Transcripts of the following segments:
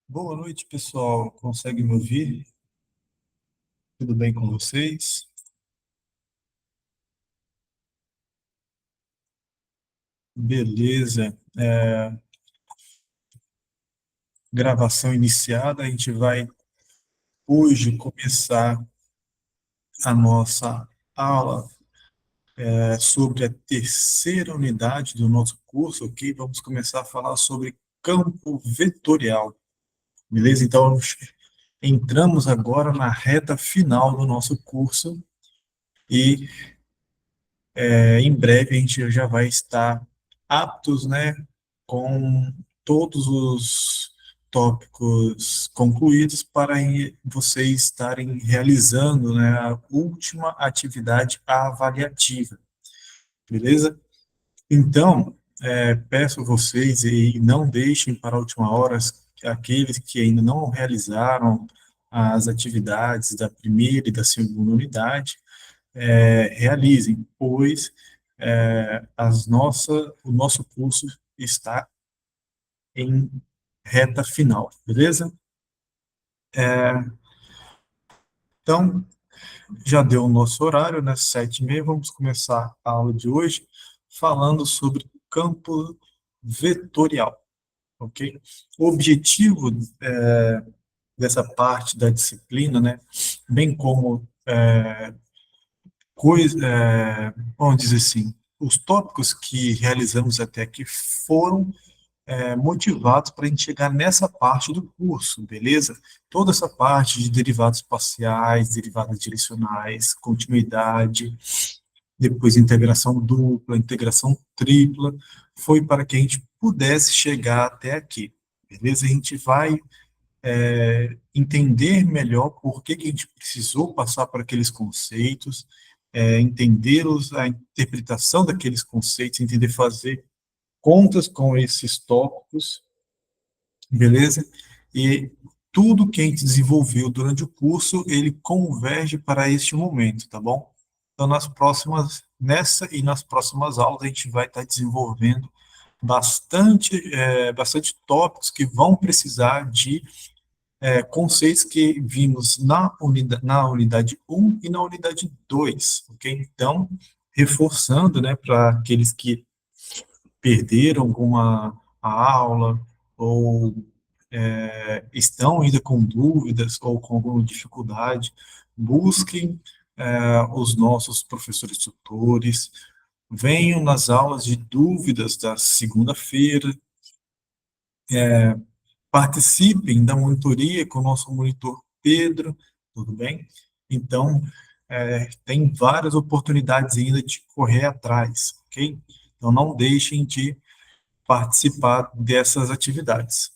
Boa noite, pessoal. Consegue me ouvir? Tudo bem com vocês? Beleza. Gravação iniciada. A gente vai hoje começar a nossa aula sobre a terceira unidade do nosso curso, ok? Vamos começar a falar sobre campo vetorial, beleza? Então, entramos agora na reta final do nosso curso e em breve a gente já vai estar aptos, né, com todos os tópicos concluídos para vocês estarem realizando, né, a última atividade avaliativa, beleza? Então, peço a vocês e não deixem para a última hora aqueles que ainda não realizaram as atividades da primeira e da segunda unidade, realizem, pois o nosso curso está em reta final, beleza? Então, já deu o nosso horário, né, 7h30, vamos começar a aula de hoje falando sobre campo vetorial, ok? O objetivo dessa parte da disciplina, né, bem como vamos dizer assim, os tópicos que realizamos até aqui foram motivados para a gente chegar nessa parte do curso, beleza? Toda essa parte de derivados parciais, derivadas direcionais, continuidade, depois integração dupla, integração tripla, foi para que a gente pudesse chegar até aqui, beleza? A gente vai entender melhor por que a gente precisou passar por aqueles conceitos, entender a interpretação daqueles conceitos, entender fazer contas com esses tópicos, beleza? E tudo que a gente desenvolveu durante o curso, ele converge para este momento, tá bom? Então, nessa e nas próximas aulas, a gente vai estar desenvolvendo bastante tópicos que vão precisar de conceitos que vimos na unidade um e na unidade 2, ok? Então, reforçando, né, para aqueles que perderam alguma aula ou estão ainda com dúvidas ou com alguma dificuldade, busquem os nossos professores tutores, venham nas aulas de dúvidas da segunda-feira, participem da monitoria com o nosso monitor Pedro, tudo bem? Então, tem várias oportunidades ainda de correr atrás, ok? Então, não deixem de participar dessas atividades.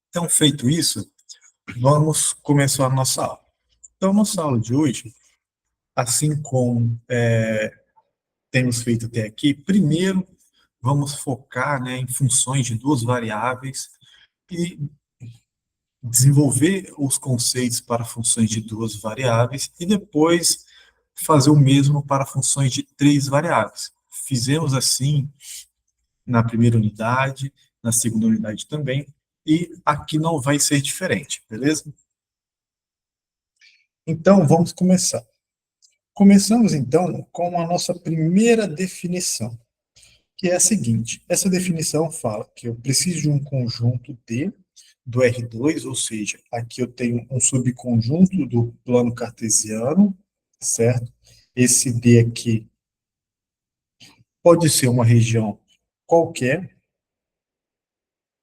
Então, feito isso, vamos começar a nossa aula. Então, nossa aula de hoje, assim como temos feito até aqui, primeiro vamos focar, né, em funções de duas variáveis e desenvolver os conceitos para funções de duas variáveis e depois fazer o mesmo para funções de três variáveis. Fizemos assim na primeira unidade, na segunda unidade também, e aqui não vai ser diferente, beleza? Então, vamos começar. Começamos, então, com a nossa primeira definição, que é a seguinte. Essa definição fala que eu preciso de um conjunto D do R2, ou seja, aqui eu tenho um subconjunto do plano cartesiano, certo? Esse D aqui pode ser uma região qualquer.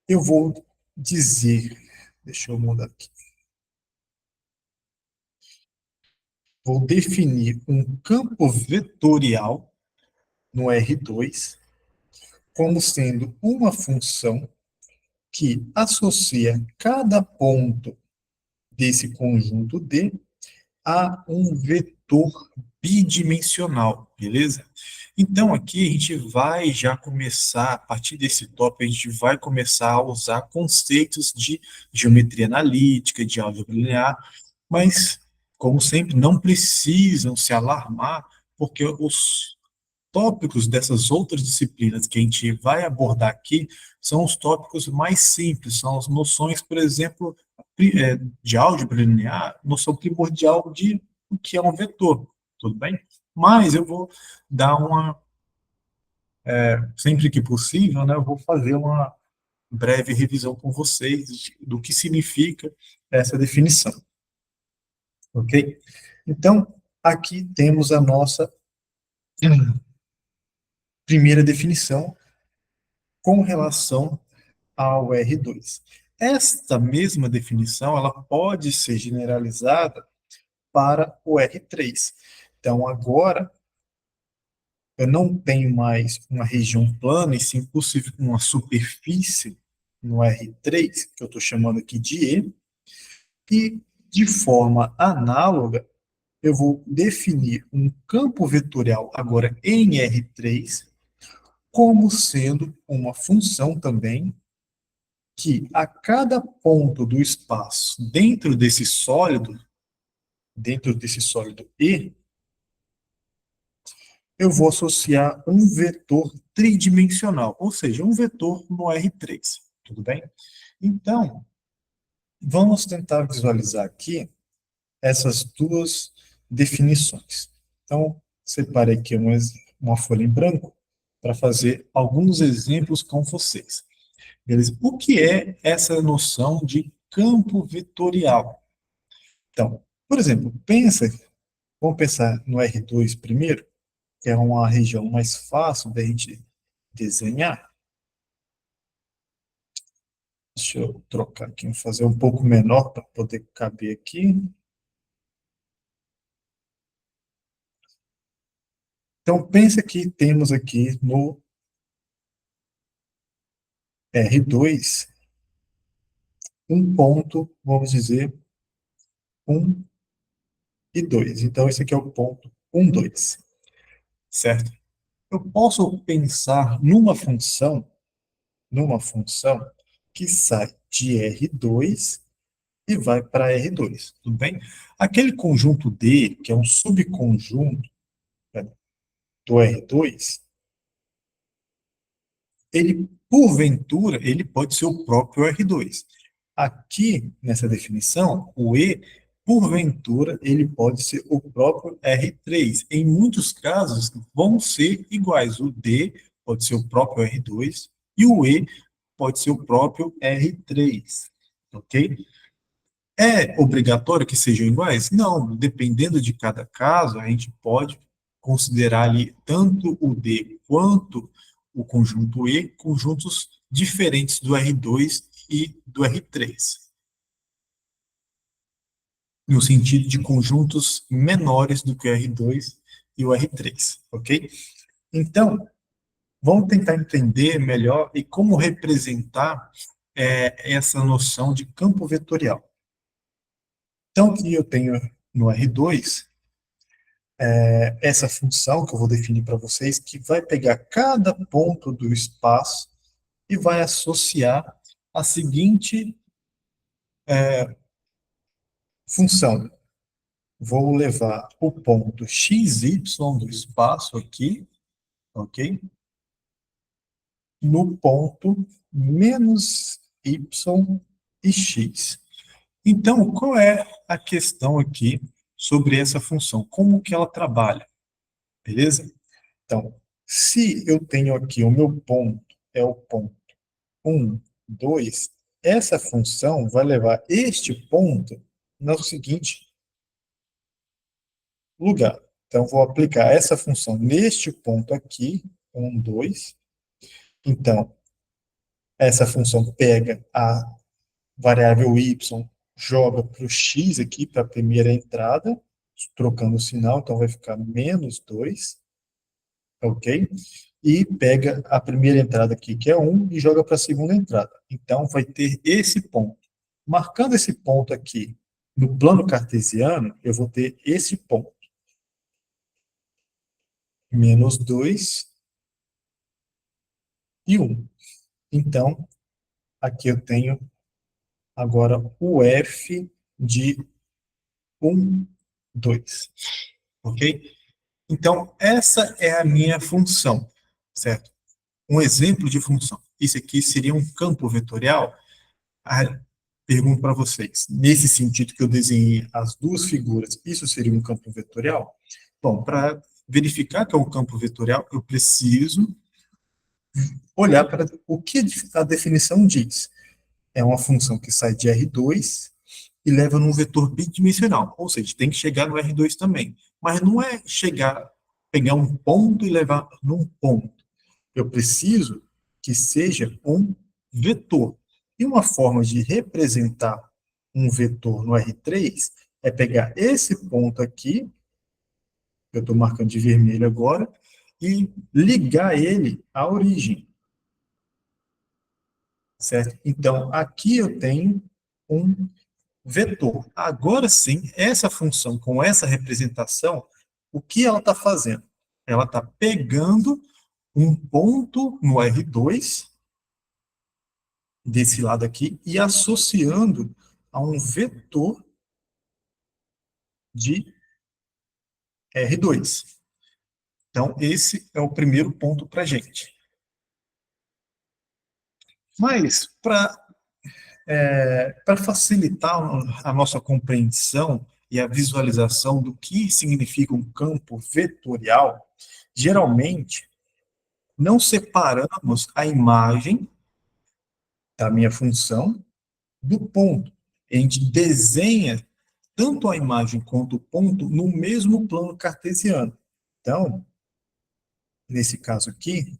Eu vou dizer, deixa eu mudar aqui, vou definir um campo vetorial no R2 como sendo uma função que associa cada ponto desse conjunto D a um vetor bidimensional, beleza? Então, aqui a gente vai já começar, a partir desse tópico, a gente vai começar a usar conceitos de geometria analítica, de álgebra linear, mas, como sempre, não precisam se alarmar, porque os tópicos dessas outras disciplinas que a gente vai abordar aqui são os tópicos mais simples, são as noções, por exemplo, de álgebra linear, noção primordial de o que é um vetor, tudo bem? Mas eu vou dar sempre que possível, né, eu vou fazer uma breve revisão com vocês do que significa essa definição, ok? Então, aqui temos a nossa primeira definição com relação ao R2. Esta mesma definição, ela pode ser generalizada para o R3. Então, agora, eu não tenho mais uma região plana, e sim possível uma superfície no R3, que eu estou chamando aqui de E, e de forma análoga, eu vou definir um campo vetorial agora em R3 como sendo uma função também que a cada ponto do espaço dentro desse sólido E, eu vou associar um vetor tridimensional, ou seja, um vetor no R3, tudo bem? Então, vamos tentar visualizar aqui essas duas definições. Então, separei aqui uma folha em branco para fazer alguns exemplos com vocês. Beleza? O que é essa noção de campo vetorial? Então, por exemplo, vamos pensar no R2 primeiro, que é uma região mais fácil da gente desenhar. Deixa eu trocar aqui, vou fazer um pouco menor para poder caber aqui. Então, pensa que temos aqui no R2 um ponto, vamos dizer, um e 2. Então, esse aqui é o ponto 1, 2, certo? Eu posso pensar numa função que sai de R2 e vai para R2, tudo bem? Aquele conjunto D, que é um subconjunto, né, do R2, ele, porventura, ele pode ser o próprio R2. Aqui, nessa definição, o E, porventura, ele pode ser o próprio R3. Em muitos casos, vão ser iguais. O D pode ser o próprio R2 e o E pode ser o próprio R3. Ok? É obrigatório que sejam iguais? Não, dependendo de cada caso, a gente pode considerar ali tanto o D quanto o conjunto E conjuntos diferentes do R2 e do R3, no sentido de conjuntos menores do que o R2 e o R3, ok? Então, vamos tentar entender melhor e como representar essa noção de campo vetorial. Então, aqui eu tenho no R2 essa função que eu vou definir para vocês, que vai pegar cada ponto do espaço e vai associar a seguinte função. Vou levar o ponto x, y do espaço aqui, ok? No ponto menos y e x. Então, qual é a questão aqui sobre essa função? Como que ela trabalha? Beleza? Então, se eu tenho aqui o meu ponto, é o ponto 1, 2, essa função vai levar este ponto no seguinte lugar. Então, vou aplicar essa função neste ponto aqui, 1, 2. Então, essa função pega a variável y, joga para o x aqui, para a primeira entrada, trocando o sinal, então vai ficar menos 2, ok? E pega a primeira entrada aqui, que é 1, e joga para a segunda entrada. Então, vai ter esse ponto. Marcando esse ponto aqui no plano cartesiano, eu vou ter esse ponto. Menos 2 e 1. Então, aqui eu tenho agora o f de 1, 2. Ok? Então, essa é a minha função, certo? Um exemplo de função. Isso aqui seria um campo vetorial. Ah, pergunto para vocês, nesse sentido que eu desenhei as duas figuras, isso seria um campo vetorial? Bom, para verificar que é um campo vetorial, eu preciso olhar para o que a definição diz. É uma função que sai de R2 e leva num vetor bidimensional, ou seja, tem que chegar no R2 também. Mas não é chegar, pegar um ponto e levar num ponto. Eu preciso que seja um vetor. E uma forma de representar um vetor no R3 é pegar esse ponto aqui, que eu estou marcando de vermelho agora, e ligar ele à origem, certo? Então, aqui eu tenho um vetor. Agora sim, essa função com essa representação, o que ela está fazendo? Ela está pegando um ponto no R2, desse lado aqui, e associando a um vetor de R2. Então, esse é o primeiro ponto para a gente. Mas, para facilitar a nossa compreensão e a visualização do que significa um campo vetorial, geralmente não separamos a imagem da minha função do ponto. A gente desenha tanto a imagem quanto o ponto no mesmo plano cartesiano. Então, nesse caso aqui,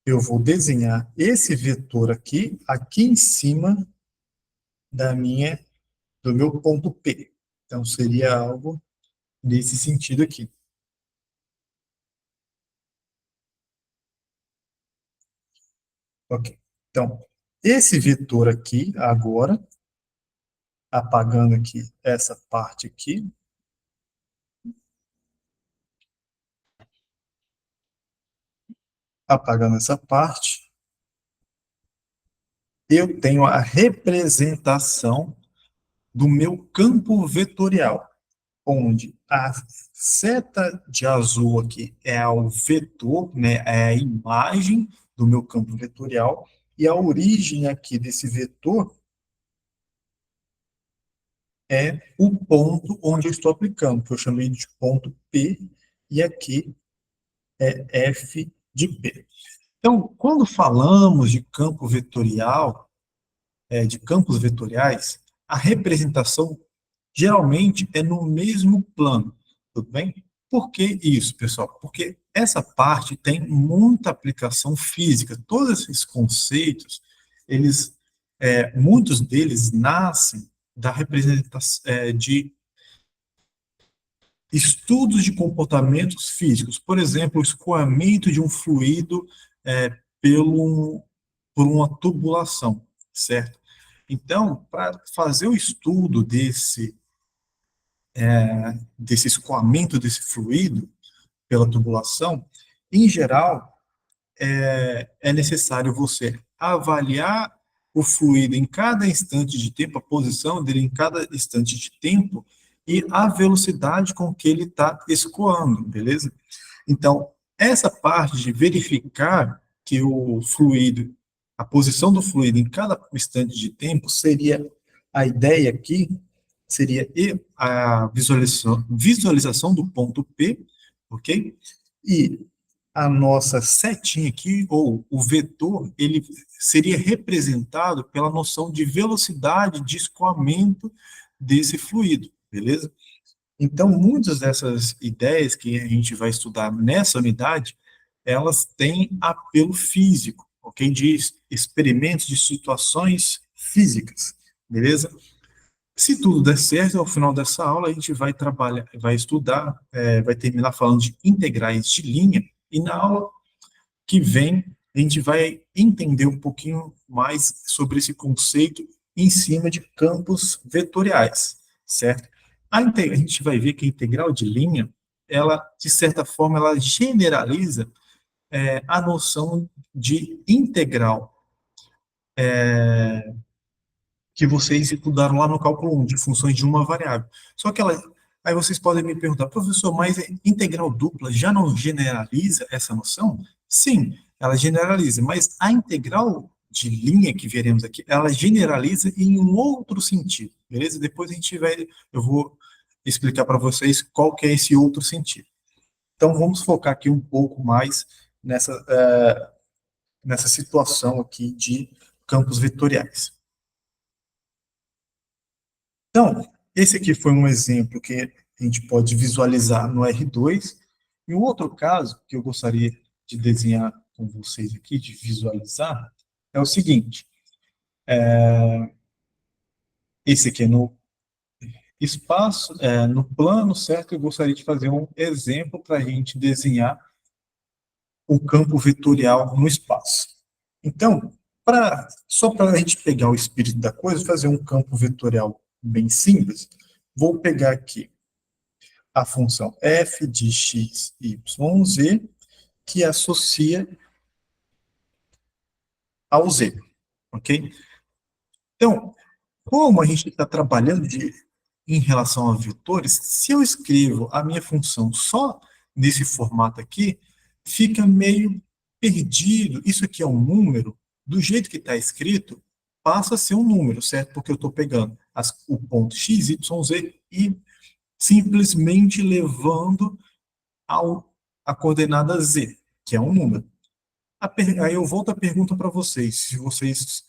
eu vou desenhar esse vetor aqui em cima da do meu ponto P. Então, seria algo nesse sentido aqui. Ok. Então, esse vetor aqui, agora, apagando aqui essa parte aqui, apagando essa parte, eu tenho a representação do meu campo vetorial, onde a seta de azul aqui é o vetor, né, é a imagem do meu campo vetorial, e a origem aqui desse vetor é o ponto onde eu estou aplicando, que eu chamei de ponto P, e aqui é F de P. Então, quando falamos de campo vetorial, de campos vetoriais, a representação geralmente é no mesmo plano, tudo bem? Por que isso, pessoal? Porque essa parte tem muita aplicação física. Todos esses conceitos, muitos deles nascem da representação de estudos de comportamentos físicos. Por exemplo, o escoamento de um fluido pelo, por uma tubulação, certo? Então, para fazer o estudo desse escoamento desse fluido pela tubulação, em geral, é necessário você avaliar o fluido em cada instante de tempo, a posição dele em cada instante de tempo e a velocidade com que ele está escoando, beleza? Então, essa parte de verificar que o fluido, a posição do fluido em cada instante de tempo, seria a ideia aqui, seria a visualização do ponto P, ok? E a nossa setinha aqui, ou o vetor, ele seria representado pela noção de velocidade de escoamento desse fluido, beleza? Então, muitas dessas ideias que a gente vai estudar nessa unidade, elas têm apelo físico, ok? De experimentos, de situações físicas, beleza? Se tudo der certo, ao final dessa aula a gente vai trabalhar, vai estudar, vai terminar falando de integrais de linha, e na aula que vem a gente vai entender um pouquinho mais sobre esse conceito em cima de campos vetoriais, certo? A gente vai ver que a integral de linha, ela, de certa forma, ela generaliza a noção de integral que vocês estudaram lá no cálculo 1, de funções de uma variável. Só que aí vocês podem me perguntar, professor, mas integral dupla já não generaliza essa noção? Sim, ela generaliza, mas a integral de linha que veremos aqui, ela generaliza em um outro sentido, beleza? Depois eu vou explicar para vocês qual que é esse outro sentido. Então, vamos focar aqui um pouco mais nessa situação aqui de campos vetoriais. Então, esse aqui foi um exemplo que a gente pode visualizar no R2. E um outro caso que eu gostaria de desenhar com vocês aqui, de visualizar, é o seguinte. Esse aqui é no espaço, no plano, certo? Eu gostaria de fazer um exemplo para a gente desenhar o campo vetorial no espaço. Então, só para a gente pegar o espírito da coisa, fazer um campo vetorial bem simples, vou pegar aqui a função f de x, y, z, que associa ao z, ok? Então, como a gente está trabalhando em relação a vetores, se eu escrevo a minha função só nesse formato aqui, fica meio perdido. Isso aqui é um número, do jeito que está escrito, passa a ser um número, certo? Porque eu estou pegando o ponto x, y, z e simplesmente levando a coordenada z, que é um número. Aí eu volto a pergunta para vocês, se vocês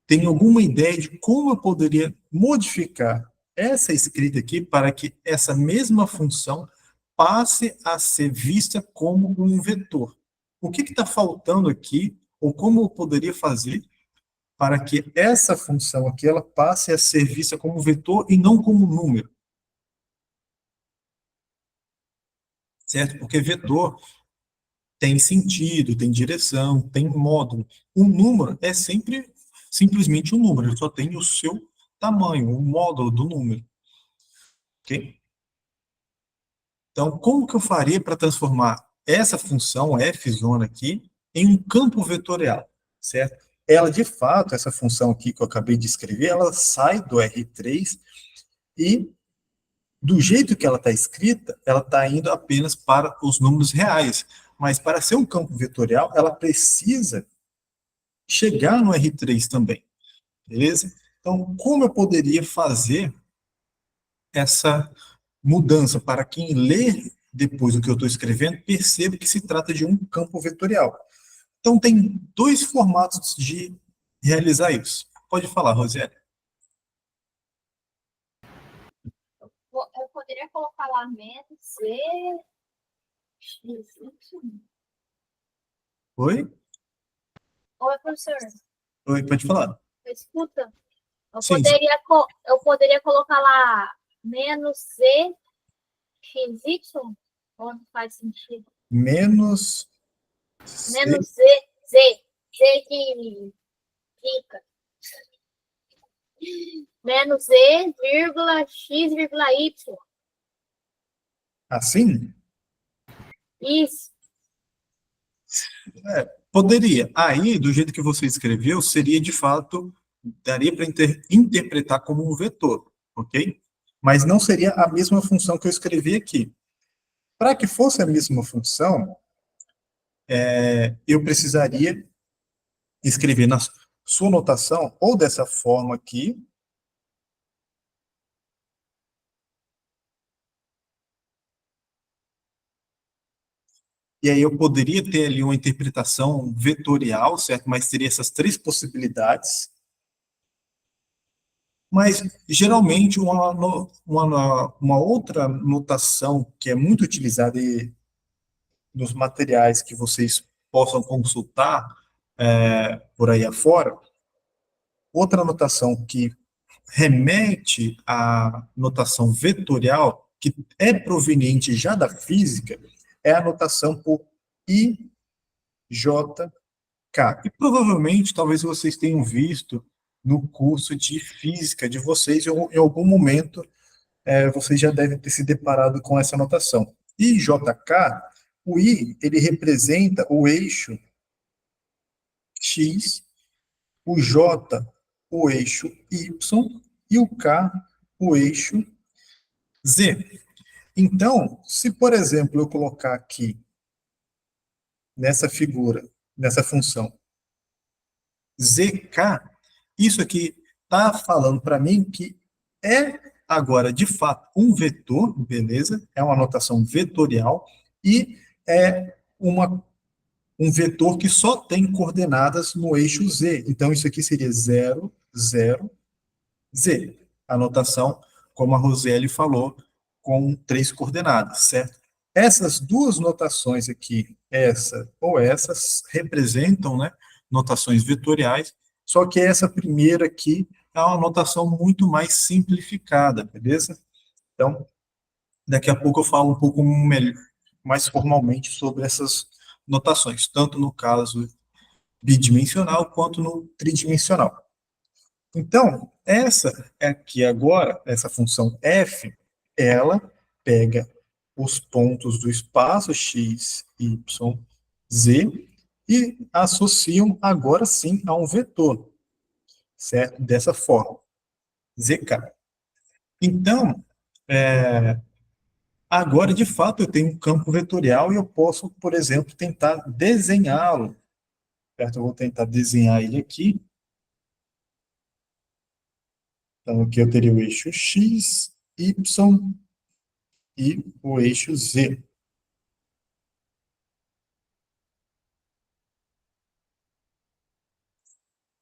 têm alguma ideia de como eu poderia modificar essa escrita aqui para que essa mesma função passe a ser vista como um vetor. O que está faltando aqui, ou como eu poderia fazer para que essa função aqui ela passe a ser vista como vetor e não como número, certo? Porque vetor tem sentido, tem direção, tem módulo. Um número é sempre simplesmente um número, ele só tem o seu tamanho, o módulo do número. Ok? Então, como que eu faria para transformar essa função f zona aqui em um campo vetorial, certo? Ela, de fato, essa função aqui que eu acabei de escrever, ela sai do R3 e, do jeito que ela está escrita, ela está indo apenas para os números reais. Mas, para ser um campo vetorial, ela precisa chegar no R3 também, beleza? Então, como eu poderia fazer essa mudança para quem lê depois o que eu estou escrevendo, perceba que se trata de um campo vetorial. Então, tem dois formatos de realizar isso. Pode falar, Rosiane. Eu poderia colocar lá menos Z, X, Y. Oi? Oi, professor. Oi, pode falar. Escuta. Sim, Eu poderia colocar lá menos Z, X, Y? Ou não faz sentido? menos C, Menos Z de rica. Menos Z, vírgula, X, vírgula, Y. assim? Isso. Poderia. Aí, do jeito que você escreveu, seria de fato, daria para interpretar como um vetor, ok? Mas não seria a mesma função que eu escrevi aqui. Para que fosse a mesma função, eu precisaria escrever na sua notação ou dessa forma aqui, e aí eu poderia ter ali uma interpretação vetorial, certo? Mas teria essas três possibilidades. Mas, geralmente, uma outra notação que é muito utilizada nos materiais que vocês possam consultar por aí afora, outra notação que remete à notação vetorial, que é proveniente já da física, é a notação por IJK. E provavelmente, talvez vocês tenham visto no curso de física de vocês, ou em algum momento, vocês já devem ter se deparado com essa notação. IJK, o I, ele representa o eixo x, o j, o eixo y, e o k, o eixo z. Então, se, por exemplo, eu colocar aqui, nessa figura, nessa função, zk, isso aqui está falando para mim que é agora, de fato, um vetor, beleza? É uma notação vetorial e é um vetor que só tem coordenadas no eixo z. Então, isso aqui seria 0, 0, z. A notação, como a Roseli falou, com 3 coordenadas, certo? Essas duas notações aqui, essa ou essas, representam, né, notações vetoriais, só que essa primeira aqui é uma notação muito mais simplificada, beleza? Então, daqui a pouco eu falo um pouco melhor, mais formalmente sobre essas notações, tanto no caso bidimensional quanto no tridimensional. Então, essa aqui agora, essa função f, ela pega os pontos do espaço x, y, z e associam agora sim a um vetor, certo? Dessa forma, zk. Então, agora de fato eu tenho um campo vetorial e eu posso, por exemplo, tentar desenhá-lo, certo? Eu vou tentar desenhar ele aqui. Então, aqui eu teria o eixo x, y e o eixo z.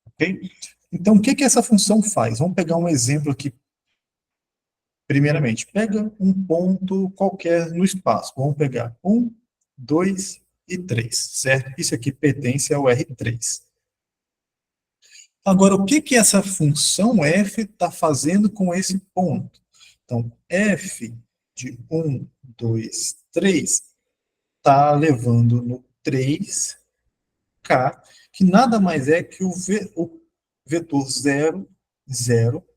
Ok? Então, o que que essa função faz? Vamos pegar um exemplo aqui, primeiramente. Pega um ponto qualquer no espaço. Vamos pegar 1, 2 e 3, certo? Isso aqui pertence ao R3. Agora, o que que essa função f está fazendo com esse ponto? Então, f de 1, 2, 3 está levando no 3, K, que nada mais é que o vetor 0, 0,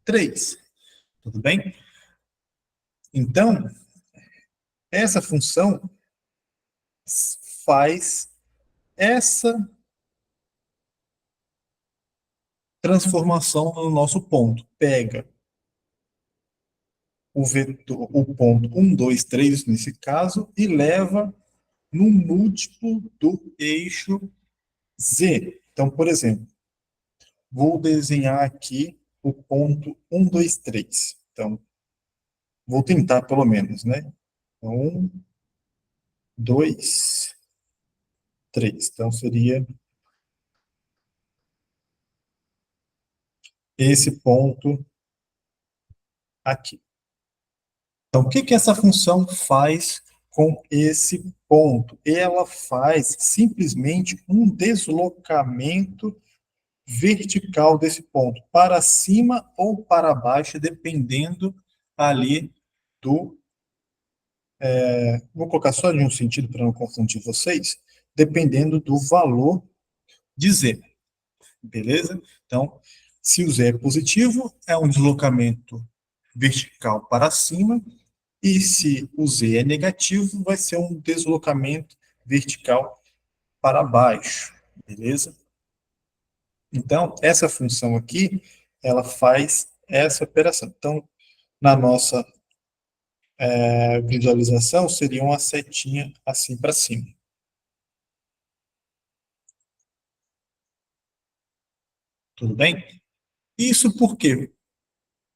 3. Tudo bem? Então, essa função faz essa transformação no nosso ponto. Pega o vetor, o ponto 1, 2, 3, nesse caso, e leva no múltiplo do eixo Z. Então, por exemplo, vou desenhar aqui o ponto 1, 2, 3. Então, vou tentar pelo menos, né? 1, 2, 3. Então, seria esse ponto aqui. Então, o que que essa função faz com esse ponto? Ela faz simplesmente um deslocamento vertical desse ponto, para cima ou para baixo, dependendo ali do. Vou colocar só em um sentido para não confundir vocês, dependendo do valor de z. Beleza? Então, se o z é positivo, é um deslocamento vertical para cima, e se o z é negativo, vai ser um deslocamento vertical para baixo. Beleza? Então, essa função aqui, ela faz essa operação. Então, na nossa visualização, seria uma setinha assim para cima. Tudo bem? Isso por quê?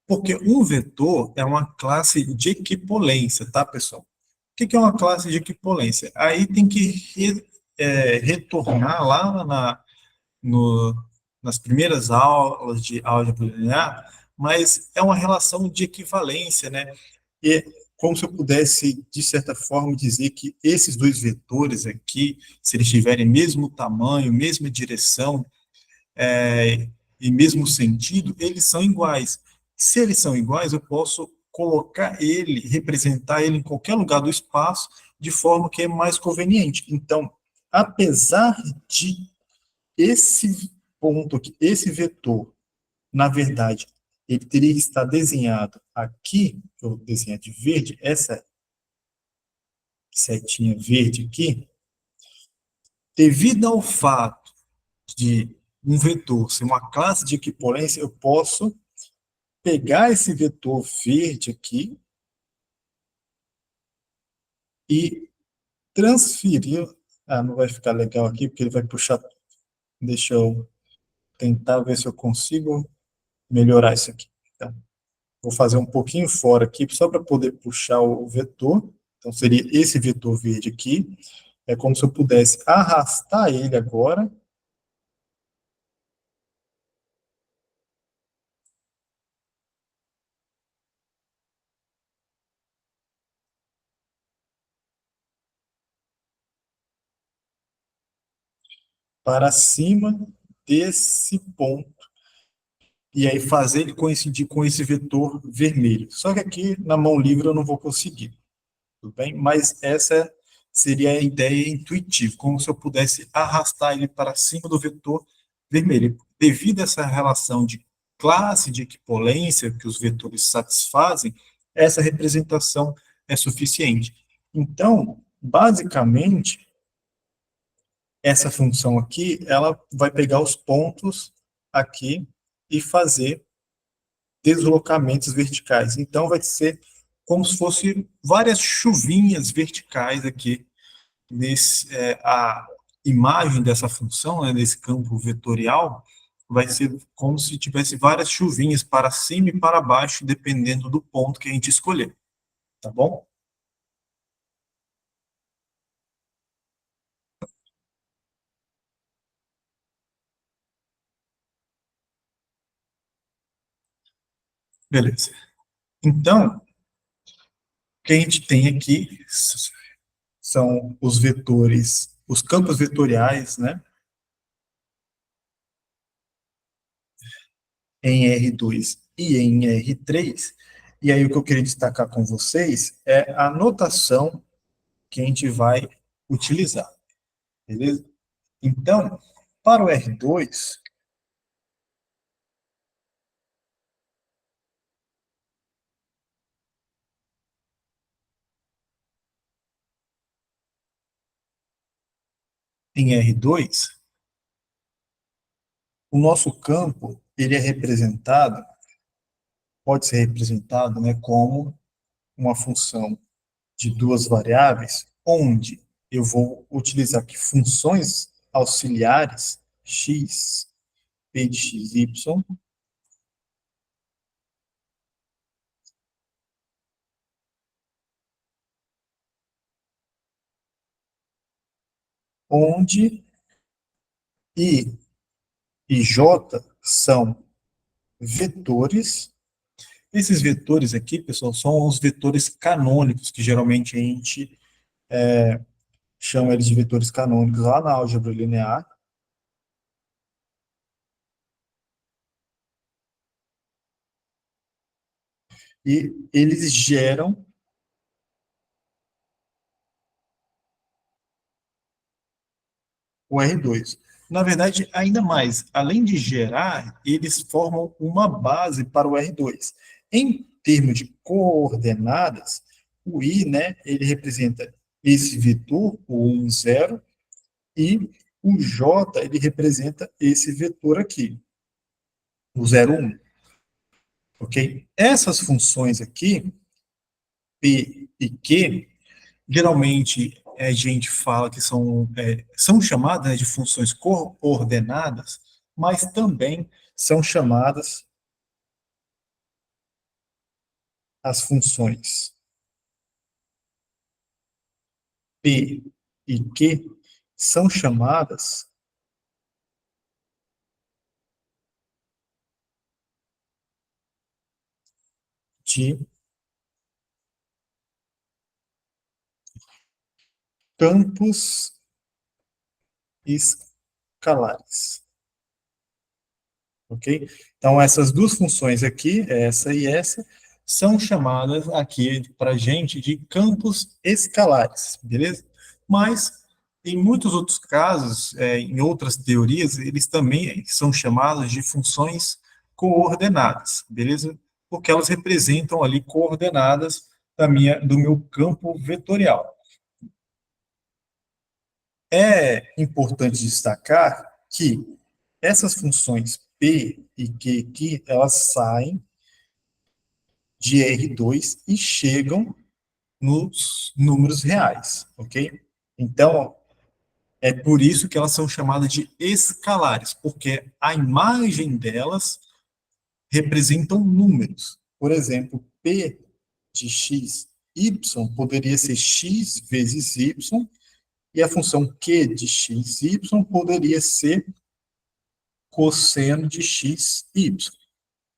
Porque um vetor é uma classe de equipolência, tá, pessoal? O que é uma classe de equipolência? Aí tem que retornar lá no, nas primeiras aulas de álgebra linear, mas é uma relação de equivalência, né? E como se eu pudesse, de certa forma, dizer que esses dois vetores aqui, se eles tiverem mesmo tamanho, mesma direção, e mesmo sentido, eles são iguais. Se eles são iguais, eu posso colocar ele, representar ele em qualquer lugar do espaço, de forma que é mais conveniente. Então, apesar de esse ponto aqui, esse vetor, na verdade, ele teria que estar desenhado aqui, eu vou desenhar de verde, essa setinha verde aqui, devido ao fato de um vetor ser uma classe de equipolência, eu posso pegar esse vetor verde aqui e transferir. Ah, não vai ficar legal aqui, porque ele vai puxar. Deixa eu tentar ver se eu consigo melhorar isso aqui. Então, vou fazer um pouquinho fora aqui, só para poder puxar o vetor. Então, seria esse vetor verde aqui. É como se eu pudesse arrastar ele agora para cima desse ponto. E aí fazer ele coincidir com esse vetor vermelho. Só que aqui, na mão livre, eu não vou conseguir. Tudo bem? Mas essa seria a ideia intuitiva, como se eu pudesse arrastar ele para cima do vetor vermelho. Devido a essa relação de classe de equipolência que os vetores satisfazem, essa representação é suficiente. Então, basicamente, essa função aqui, ela vai pegar os pontos aqui e fazer deslocamentos verticais. Então, vai ser como se fosse várias chuvinhas verticais aqui a imagem dessa função, né, desse campo vetorial, vai ser como se tivesse várias chuvinhas para cima e para baixo, dependendo do ponto que a gente escolher. Tá bom? Beleza. Então, o que a gente tem aqui são os vetores, os campos vetoriais, né, em R2 e em R3. E aí o que eu queria destacar com vocês é a notação que a gente vai utilizar, beleza? Então, para o R2, em R2, o nosso campo ele é representado, pode ser representado, né, como uma função de duas variáveis, onde eu vou utilizar aqui funções auxiliares x, p de x, y, onde i e j são vetores. Esses vetores aqui, pessoal, são os vetores canônicos, que geralmente a gente chama eles de vetores canônicos lá na álgebra linear. E eles geram o R2. Na verdade, ainda mais, além de gerar, eles formam uma base para o R2. Em termos de coordenadas, o I, né, ele representa esse vetor, o 1, 0, e o J, ele representa esse vetor aqui, o 0, 1. Ok? Essas funções aqui, P e Q, geralmente a gente fala que são chamadas, né, de funções coordenadas, mas também são chamadas as funções P e Q, são chamadas de campos escalares. Ok? Então, essas duas funções aqui, essa e essa, são chamadas aqui para a gente de campos escalares, beleza? Mas, em muitos outros casos, em outras teorias, eles também são chamados de funções coordenadas, beleza? Porque elas representam ali coordenadas do meu campo vetorial. É importante destacar que essas funções P e Q aqui, elas saem de R2 e chegam nos números reais, ok? Então, é por isso que elas são chamadas de escalares, porque a imagem delas representam números. Por exemplo, P de x, y poderia ser x vezes y, e a função Q de x, y poderia ser cosseno de x, y.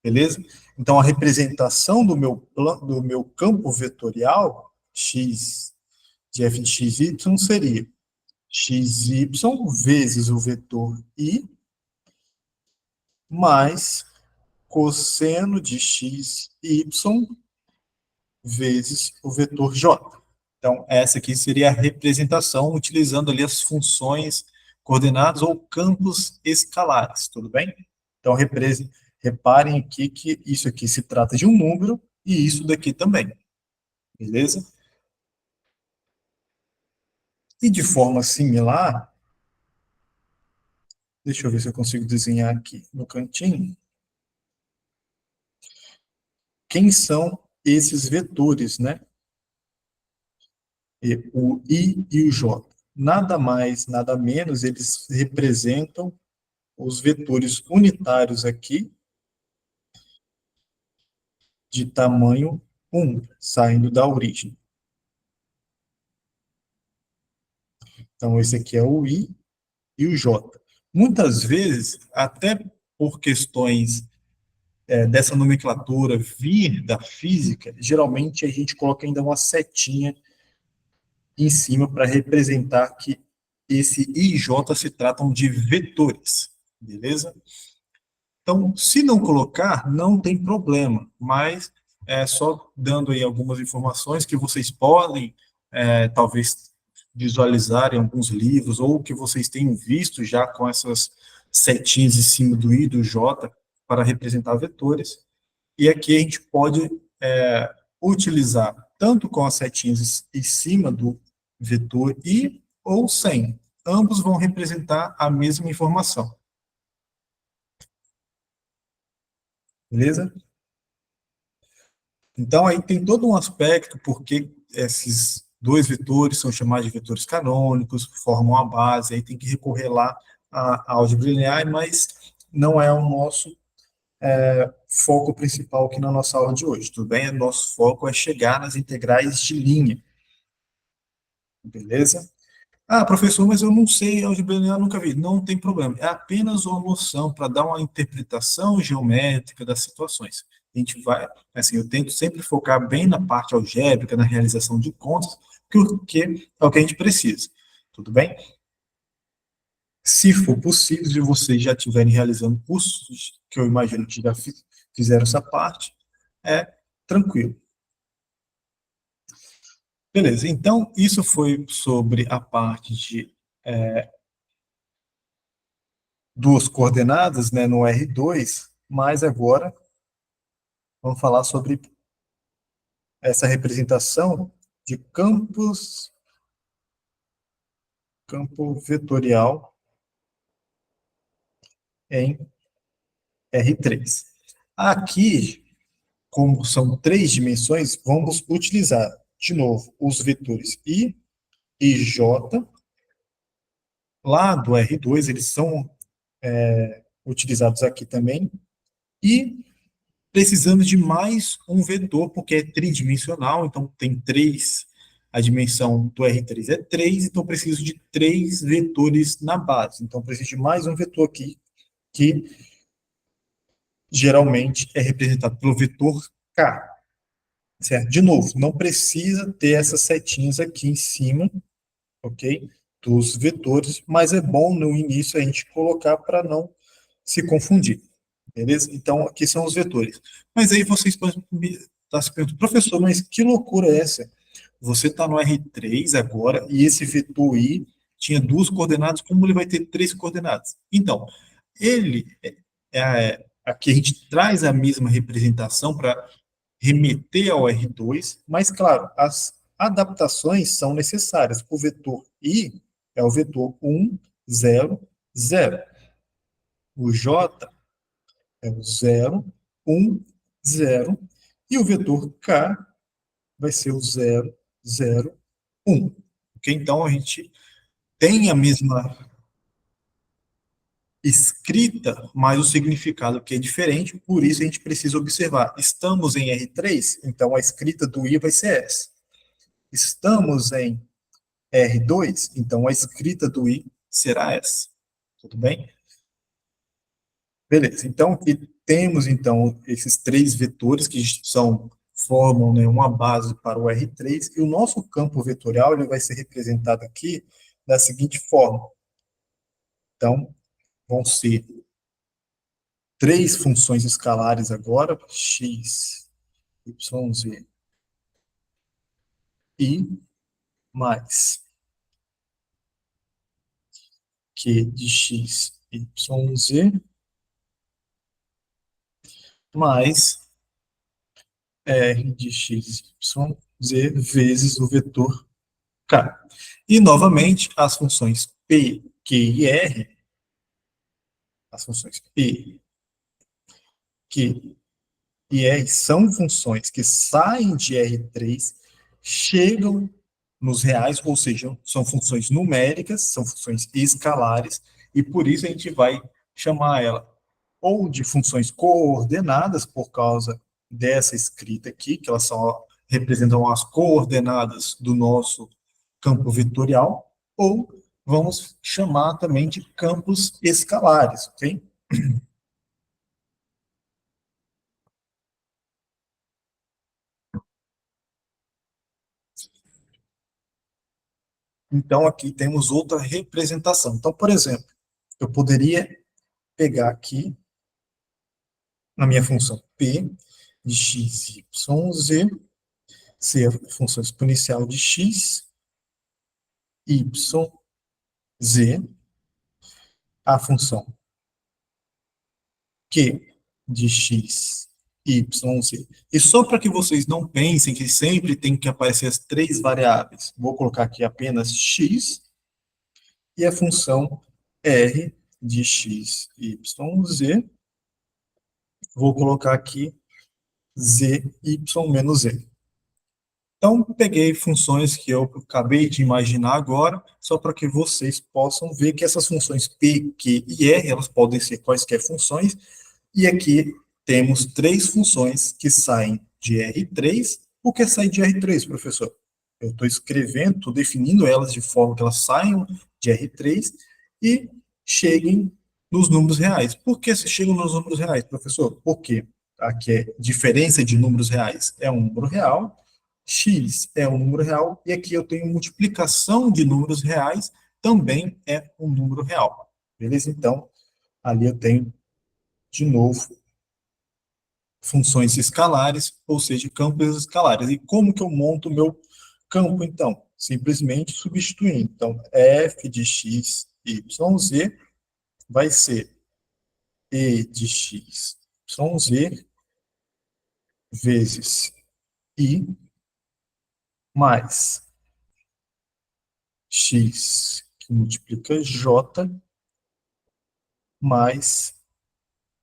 Beleza? Então, a representação do meu campo vetorial, x de f de x, y, seria xy vezes o vetor i mais cosseno de xy vezes o vetor j. Então, essa aqui seria a representação utilizando ali as funções coordenadas ou campos escalares, tudo bem? Então, reparem aqui que isso aqui se trata de um número e isso daqui também, beleza? E de forma similar, deixa eu ver se eu consigo desenhar aqui no cantinho, quem são esses vetores, né? O I e o J. Nada mais, nada menos, eles representam os vetores unitários aqui de tamanho 1, saindo da origem. Então, esse aqui é o I e o J. Muitas vezes, até por questões dessa nomenclatura vir da física, geralmente a gente coloca ainda uma setinha em cima para representar que esse I e J se tratam de vetores, beleza? Então, se não colocar, não tem problema, mas é só dando aí algumas informações que vocês podem, talvez, visualizar em alguns livros, ou que vocês tenham visto já com essas setinhas em cima do I e do J para representar vetores. E aqui a gente pode utilizar tanto com as setinhas em cima do vetor I ou sem. Ambos vão representar a mesma informação. Beleza? Então, aí tem todo um aspecto porque esses dois vetores são chamados de vetores canônicos, formam a base, aí tem que recorrer lá à álgebra linear, mas não é o nosso foco principal aqui na nossa aula de hoje, tudo bem? Nosso foco é chegar nas integrais de linha, beleza? Ah, professor, mas eu não sei álgebra linear, nunca vi. Não tem problema, é apenas uma noção para dar uma interpretação geométrica das situações. A gente vai, assim, eu tento sempre focar bem na parte algébrica, na realização de contas, porque é o que a gente precisa, tudo bem? Se for possível, se vocês já estiverem realizando cursos, que eu imagino que já fizeram essa parte, é tranquilo. Beleza, então isso foi sobre a parte de duas coordenadas, né, no R2, mas agora vamos falar sobre essa representação de campo vetorial em R3. Aqui, como são três dimensões, vamos utilizar, de novo, os vetores I e J. Lá do R2, eles são utilizados aqui também. E precisamos de mais um vetor, porque é tridimensional, então tem três, a dimensão do R3 é 3, então preciso de três vetores na base. Então preciso de mais um vetor aqui, que geralmente é representado pelo vetor K. Certo? De novo, não precisa ter essas setinhas aqui em cima, ok? Dos vetores, mas é bom no início a gente colocar para não se confundir. Beleza? Então, aqui são os vetores. Mas aí vocês podem estar se perguntando, professor, mas que loucura é essa? Você está no R3 agora, e esse vetor I tinha duas coordenadas, como ele vai ter três coordenadas? Então, ele, aqui a gente traz a mesma representação para remeter ao R2, mas, claro, as adaptações são necessárias. O vetor I é o vetor 1, 0, 0. O J é o 0, 1, 0, e o vetor K vai ser o 0, 0, 1. Ok? Então, a gente tem a mesma escrita, mas o significado que é diferente, por isso a gente precisa observar. Estamos em R3, então a escrita do I vai ser essa. Estamos em R2, então a escrita do I será essa. Tudo bem? Beleza. Então, aqui temos então esses três vetores que formam, né, uma base para o R3, e o nosso campo vetorial ele vai ser representado aqui da seguinte forma. Então, vão ser três funções escalares agora, x, y, z, i, mais q de x, y, z, mais r de x, y, z, vezes o vetor k. E, novamente, as funções p, q e r, as funções p, q e R são funções que saem de R3, chegam nos reais, ou seja, são funções numéricas, são funções escalares, e por isso a gente vai chamar ela ou de funções coordenadas, por causa dessa escrita aqui, que elas representam as coordenadas do nosso campo vetorial, ou vamos chamar também de campos escalares, ok? Então, aqui temos outra representação. Então, por exemplo, eu poderia pegar aqui, na minha função p, de x, y, z, ser a função exponencial de x, y, z, a função q de x, y, z. E só para que vocês não pensem que sempre tem que aparecer as três variáveis, vou colocar aqui apenas x e a função r de x, y, z. Vou colocar aqui z, y menos z. Então, peguei funções que eu acabei de imaginar agora, só para que vocês possam ver que essas funções P, Q e R, elas podem ser quaisquer funções, e aqui temos três funções que saem de R3. O que é sair de R3, professor? Eu estou escrevendo, estou definindo elas de forma que elas saiam de R3 e cheguem nos números reais. Por que se chegam nos números reais, professor? Porque aqui é diferença de números reais é um número real, x é um número real, e aqui eu tenho multiplicação de números reais, também é um número real. Beleza? Então, ali eu tenho, de novo, funções escalares, ou seja, campos escalares. E como que eu monto o meu campo, então? Simplesmente substituindo. Então, f de x, y, z vai ser e de x, y, z vezes i mais x, que multiplica j, mais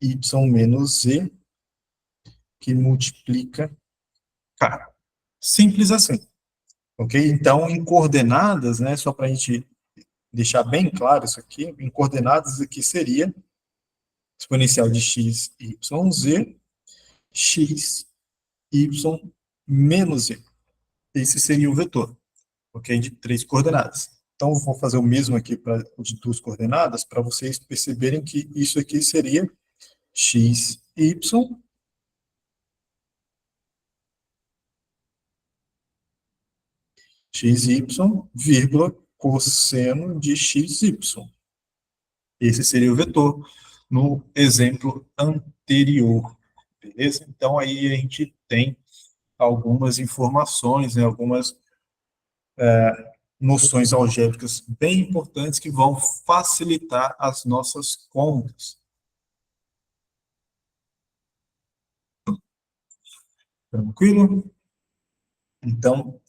y menos z, que multiplica k. Simples assim, ok? Então, em coordenadas, né, só para a gente deixar bem claro isso aqui, em coordenadas aqui seria exponencial de x, y, z, x, y, menos z. Esse seria o vetor, ok? De três coordenadas. Então, vou fazer o mesmo aqui para o de duas coordenadas, para vocês perceberem que isso aqui seria x, y, xy, vírgula, cosseno de xy. Esse seria o vetor no exemplo anterior, beleza? Então, aí a gente tem algumas informações, né, algumas noções algébricas bem importantes que vão facilitar as nossas contas. Tranquilo? Então,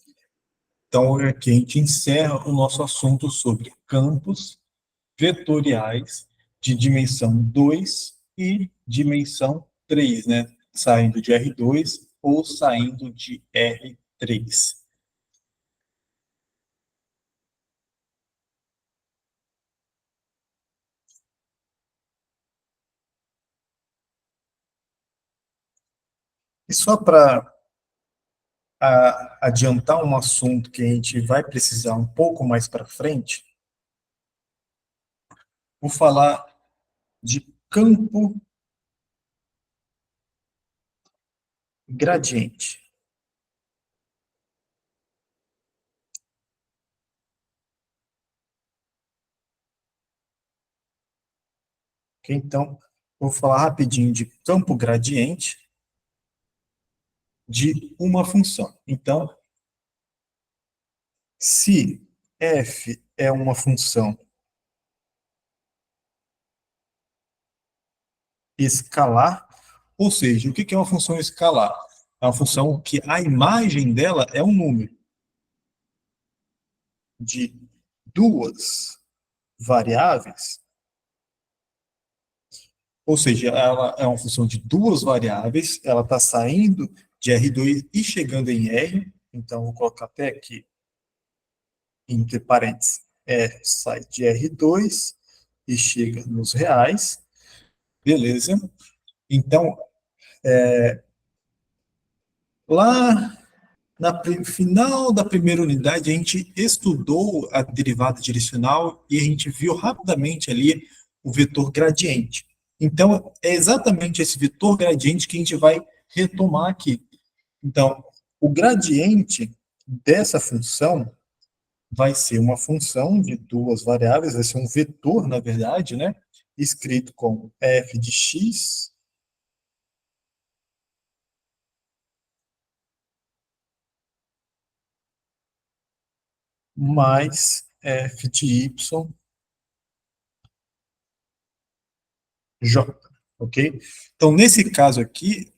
aqui a gente encerra o nosso assunto sobre campos vetoriais de dimensão 2 e dimensão 3, né? Saindo de R2 ou saindo de R3. E só para adiantar um assunto que a gente vai precisar um pouco mais para frente, vou falar de campo gradiente. Ok? Então, vou falar rapidinho de campo gradiente de uma função. Então, se f é uma função escalar, ou seja, o que é uma função escalar? É uma função que a imagem dela é um número de duas variáveis, ou seja, ela é uma função de duas variáveis, ela está saindo de R2 e chegando em R, então vou colocar até aqui, entre parênteses, sai de R2 e chega nos reais, beleza? Então, lá final da primeira unidade, a gente estudou a derivada direcional e a gente viu rapidamente ali o vetor gradiente. Então, é exatamente esse vetor gradiente que a gente vai retomar aqui. Então, o gradiente dessa função vai ser uma função de duas variáveis, vai ser um vetor, na verdade, né? Escrito como f de x mais f de y j, ok? Então, nesse caso aqui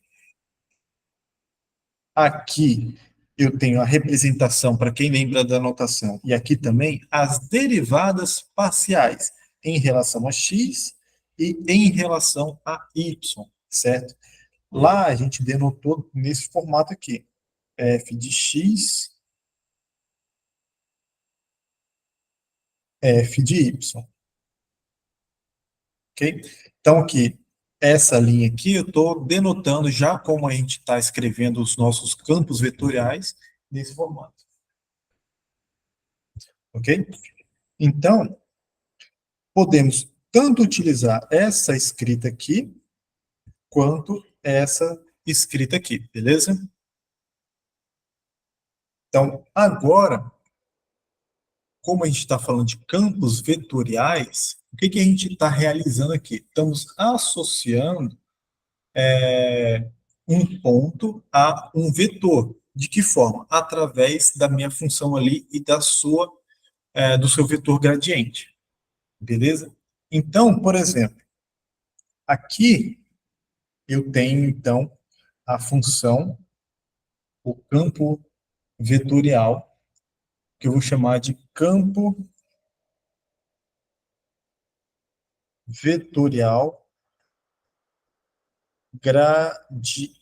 eu tenho a representação, para quem lembra da notação, e aqui também as derivadas parciais em relação a x e em relação a y, certo? Lá a gente denotou nesse formato aqui, f de x, f de y, ok? Então aqui, essa linha aqui eu estou denotando já como a gente está escrevendo os nossos campos vetoriais nesse formato, ok? Então, podemos tanto utilizar essa escrita aqui, quanto essa escrita aqui, beleza? Então, agora, como a gente está falando de campos vetoriais, o que a gente está realizando aqui? Estamos associando um ponto a um vetor. De que forma? Através da minha função ali e do seu vetor gradiente, beleza? Então, por exemplo, aqui eu tenho, então, a função, o campo vetorial, que eu vou chamar de campo vetorial gradiente,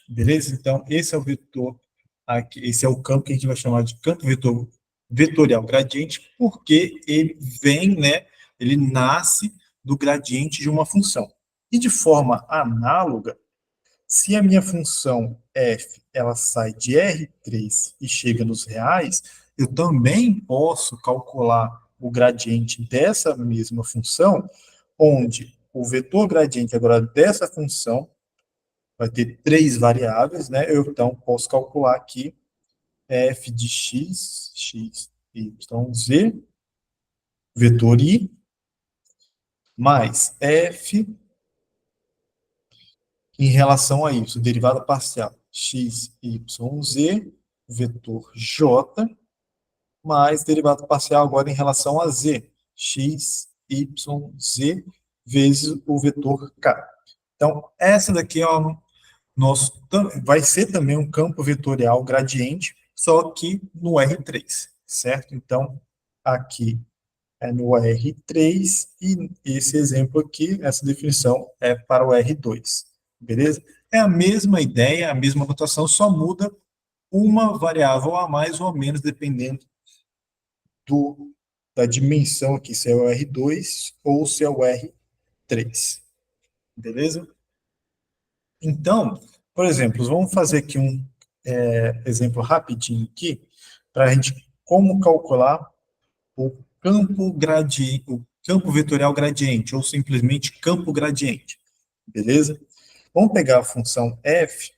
beleza? Então, esse é o vetor, aqui, esse é o campo que a gente vai chamar de campo vetorial gradiente, porque ele vem, né, ele nasce do gradiente de uma função. E de forma análoga, se a minha função f ela sai de R3 e chega nos reais, eu também posso calcular o gradiente dessa mesma função, onde o vetor gradiente agora dessa função vai ter três variáveis, né? Eu então posso calcular aqui f de x, y, z, vetor i, mais f em relação a y, derivada parcial, x, y, z, vetor j, mais derivada parcial agora em relação a z, x, y, z, vezes o vetor k. Então, essa daqui é vai ser também um campo vetorial gradiente, só que no R3, certo? Então, aqui é no R3, e esse exemplo aqui, essa definição é para o R2, beleza? É a mesma ideia, a mesma notação, só muda uma variável a mais ou a menos, dependendo da dimensão aqui, se é o R2 ou se é o R3, beleza? Então, por exemplo, vamos fazer aqui um exemplo rapidinho aqui, para a gente como calcular o o campo vetorial gradiente, ou simplesmente campo gradiente, beleza? Vamos pegar a função f,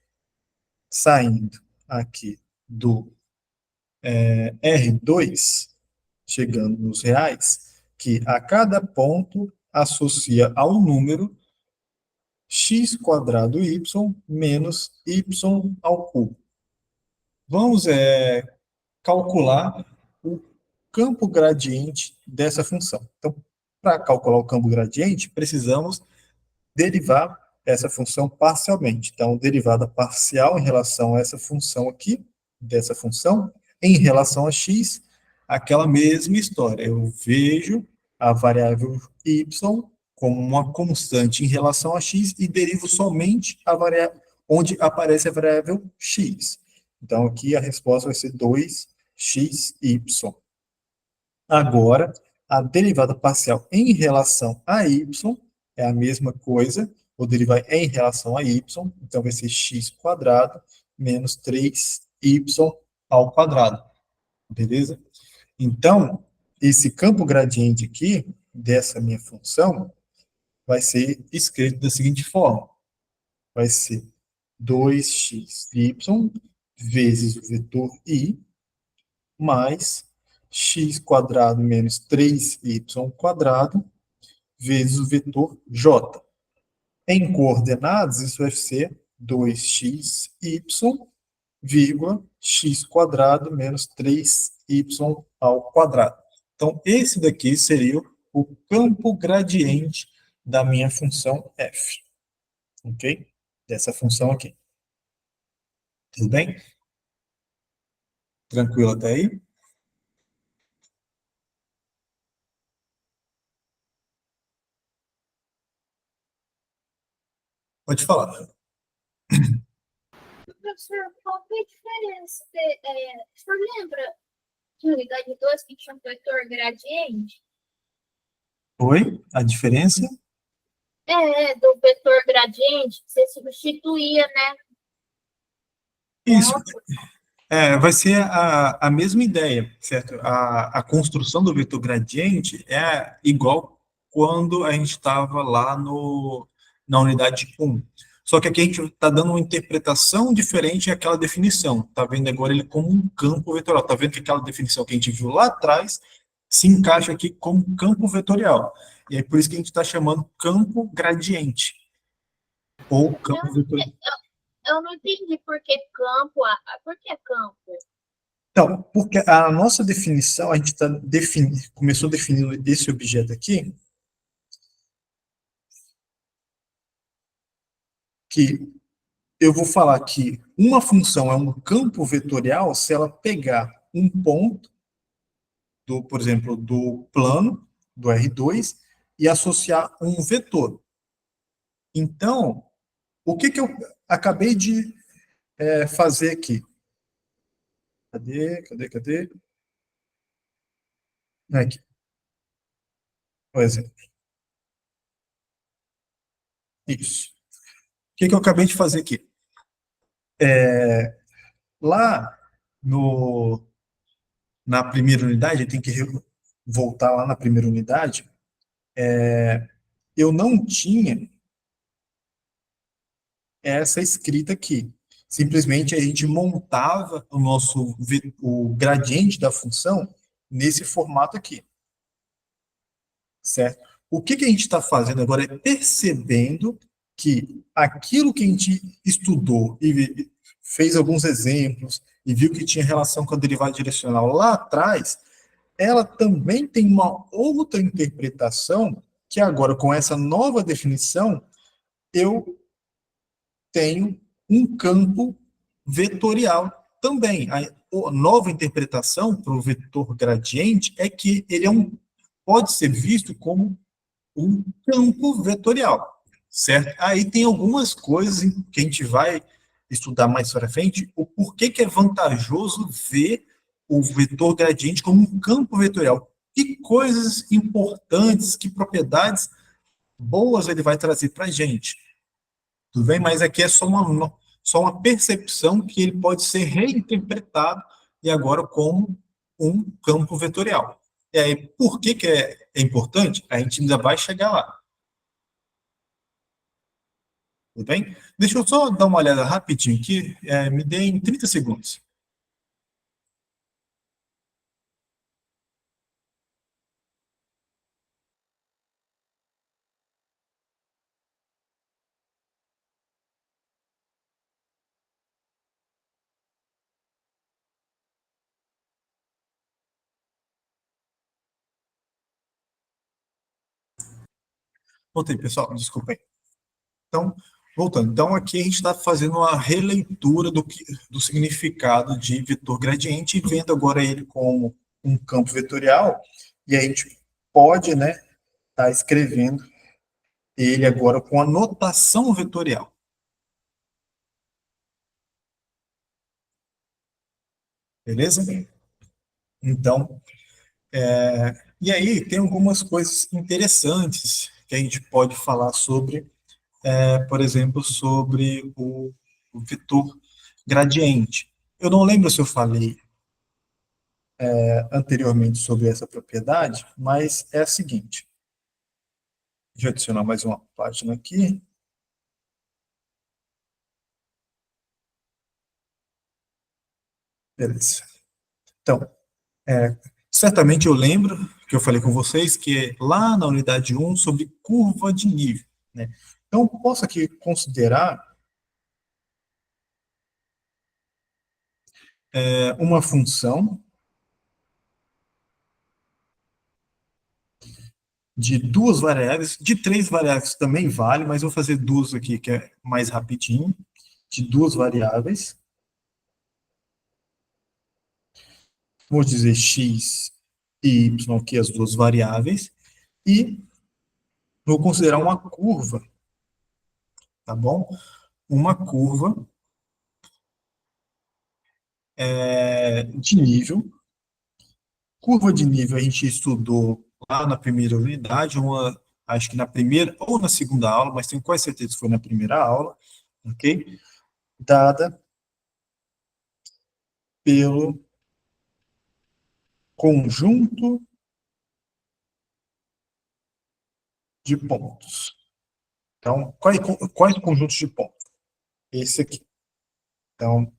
saindo aqui do R2, chegando nos reais, que a cada ponto associa ao número x quadrado y menos y ao cubo. Vamos calcular o campo gradiente dessa função. Então, para calcular o campo gradiente, precisamos derivar essa função parcialmente. Então, derivada parcial em relação a essa função aqui, dessa função, em relação a x, aquela mesma história. Eu vejo a variável y como uma constante em relação a x e derivo somente a variável onde aparece a variável x. Então, aqui a resposta vai ser 2xy. Agora, a derivada parcial em relação a y é a mesma coisa, vou derivar em relação a y, então vai ser x quadrado menos 3y ao quadrado, beleza? Então, esse campo gradiente aqui, dessa minha função, vai ser escrito da seguinte forma, vai ser 2xy vezes o vetor i, mais x quadrado menos 3y quadrado, vezes o vetor j. Em coordenadas, isso vai ser 2xy, vírgula, x quadrado menos 3y ao quadrado. Então, esse daqui seria o campo gradiente da minha função f. Ok? Dessa função aqui. Tudo bem? Tranquilo até aí? Pode falar. Professor, qual que é a diferença? O senhor lembra de unidade 2 que tinha um vetor gradiente? Oi? A diferença? Do vetor gradiente, você substituía, né? Isso. Nossa, Vai ser a mesma ideia, certo? A construção do vetor gradiente é igual quando a gente estava lá na unidade 1. Só que aqui a gente está dando uma interpretação diferente àquela definição. Está vendo agora ele como um campo vetorial. Está vendo que aquela definição que a gente viu lá atrás se encaixa aqui como campo vetorial. E é por isso que a gente está chamando campo gradiente. Ou campo vetorial. eu não entendi por que campo. Por que campo? Então, porque a nossa definição, a gente começou definindo esse objeto aqui, que eu vou falar que uma função é um campo vetorial se ela pegar um ponto, por exemplo, do plano, do R2, e associar um vetor. Então, o que eu acabei de fazer aqui? Cadê? Aqui. Por exemplo. Isso. O que eu acabei de fazer aqui? Lá na primeira unidade, tem que voltar lá na primeira unidade, eu não tinha essa escrita aqui. Simplesmente a gente montava o gradiente da função nesse formato aqui. Certo? O que a gente está fazendo agora é percebendo que aquilo que a gente estudou e fez alguns exemplos e viu que tinha relação com a derivada direcional lá atrás, ela também tem uma outra interpretação que agora, com essa nova definição, eu tenho um campo vetorial também. A nova interpretação para o vetor gradiente é que ele é um pode ser visto como um campo vetorial, certo? Aí tem algumas coisas que a gente vai estudar mais para frente, o porquê que é vantajoso ver o vetor gradiente como um campo vetorial. Que coisas importantes, que propriedades boas ele vai trazer para a gente. Tudo bem? Mas aqui é só uma percepção que ele pode ser reinterpretado e agora como um campo vetorial. E aí, por que é importante? A gente ainda vai chegar lá. Tudo bem? Deixa eu só dar uma olhada rapidinho aqui. Me dê em 30 segundos. Voltei, pessoal, desculpem. Então, voltando. Então, aqui a gente está fazendo uma releitura do significado de vetor gradiente e vendo agora ele como um campo vetorial. E a gente pode, né, estar escrevendo ele agora com a notação vetorial. Beleza? Então, e aí tem algumas coisas interessantes que a gente pode falar sobre, por exemplo, sobre o vetor gradiente. Eu não lembro se eu falei anteriormente sobre essa propriedade, mas é a seguinte. Deixa eu adicionar mais uma página aqui. Beleza. Então, certamente eu lembro que eu falei com vocês que é lá na unidade 1 sobre curva de nível, né? Então, posso aqui considerar uma função de duas variáveis, de três variáveis também vale, mas eu vou fazer duas aqui, que é mais rapidinho, de duas variáveis. Vou dizer x e y aqui, as duas variáveis, e vou considerar uma curva, tá bom? Uma curva de nível. Curva de nível a gente estudou lá na primeira unidade, acho que na primeira ou na segunda aula, mas tenho quase certeza que foi na primeira aula, ok? Dada pelo conjunto de pontos. Então, quais conjuntos de pontos? Esse aqui. Então,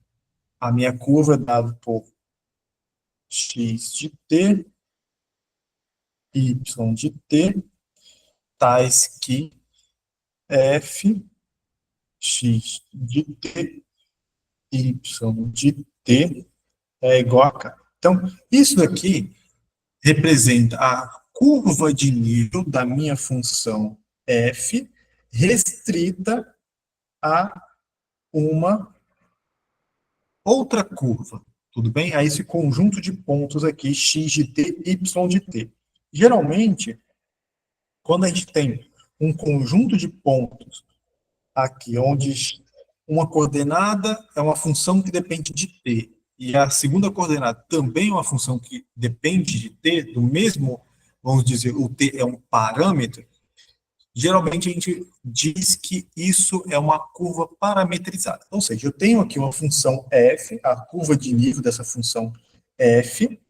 a minha curva é dada por x de t, y de t, tais que f, x de t, y de t é igual a k. Então, isso aqui representa a curva de nível da minha função f restrita a uma outra curva, tudo bem? A esse conjunto de pontos aqui, x de t, y de t. Geralmente, quando a gente tem um conjunto de pontos aqui, onde uma coordenada é uma função que depende de t, e a segunda coordenada também é uma função que depende de t, do mesmo, vamos dizer, o t é um parâmetro, geralmente a gente diz que isso é uma curva parametrizada. Ou seja, eu tenho aqui uma função f, a curva de nível dessa função f,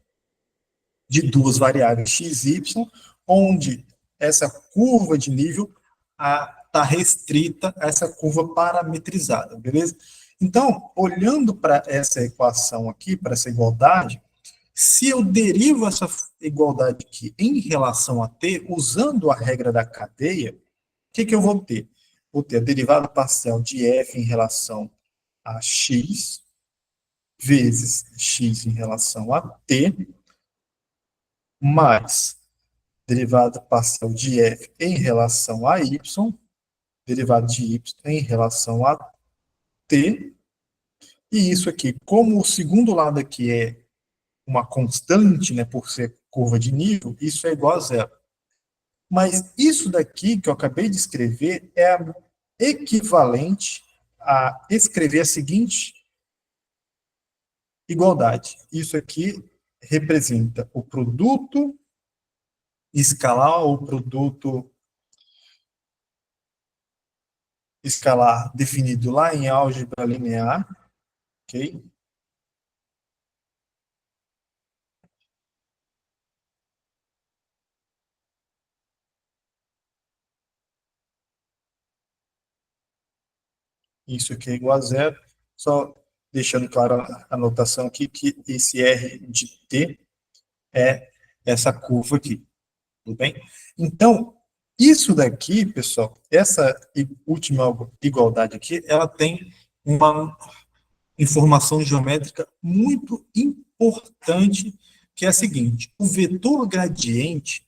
de duas variáveis x e y, onde essa curva de nível está restrita a essa curva parametrizada, beleza? Então, olhando para essa equação aqui, para essa igualdade, se eu derivo essa igualdade aqui em relação a t, usando a regra da cadeia, o que eu vou ter? Vou ter a derivada parcial de f em relação a x, vezes x em relação a t, mais derivada parcial de f em relação a y, derivada de y em relação a t, e isso aqui, como o segundo lado aqui é uma constante, né, por ser curva de nível, isso é igual a zero. Mas isso daqui que eu acabei de escrever é equivalente a escrever a seguinte igualdade. Isso aqui representa o produto escalar ou produto escalar definido lá em álgebra linear, ok? Isso aqui é igual a zero, só deixando claro a notação aqui, que esse R de T é essa curva aqui, tudo bem? Então, isso daqui, pessoal, essa última igualdade aqui, ela tem uma informação geométrica muito importante, que é a seguinte: o vetor gradiente,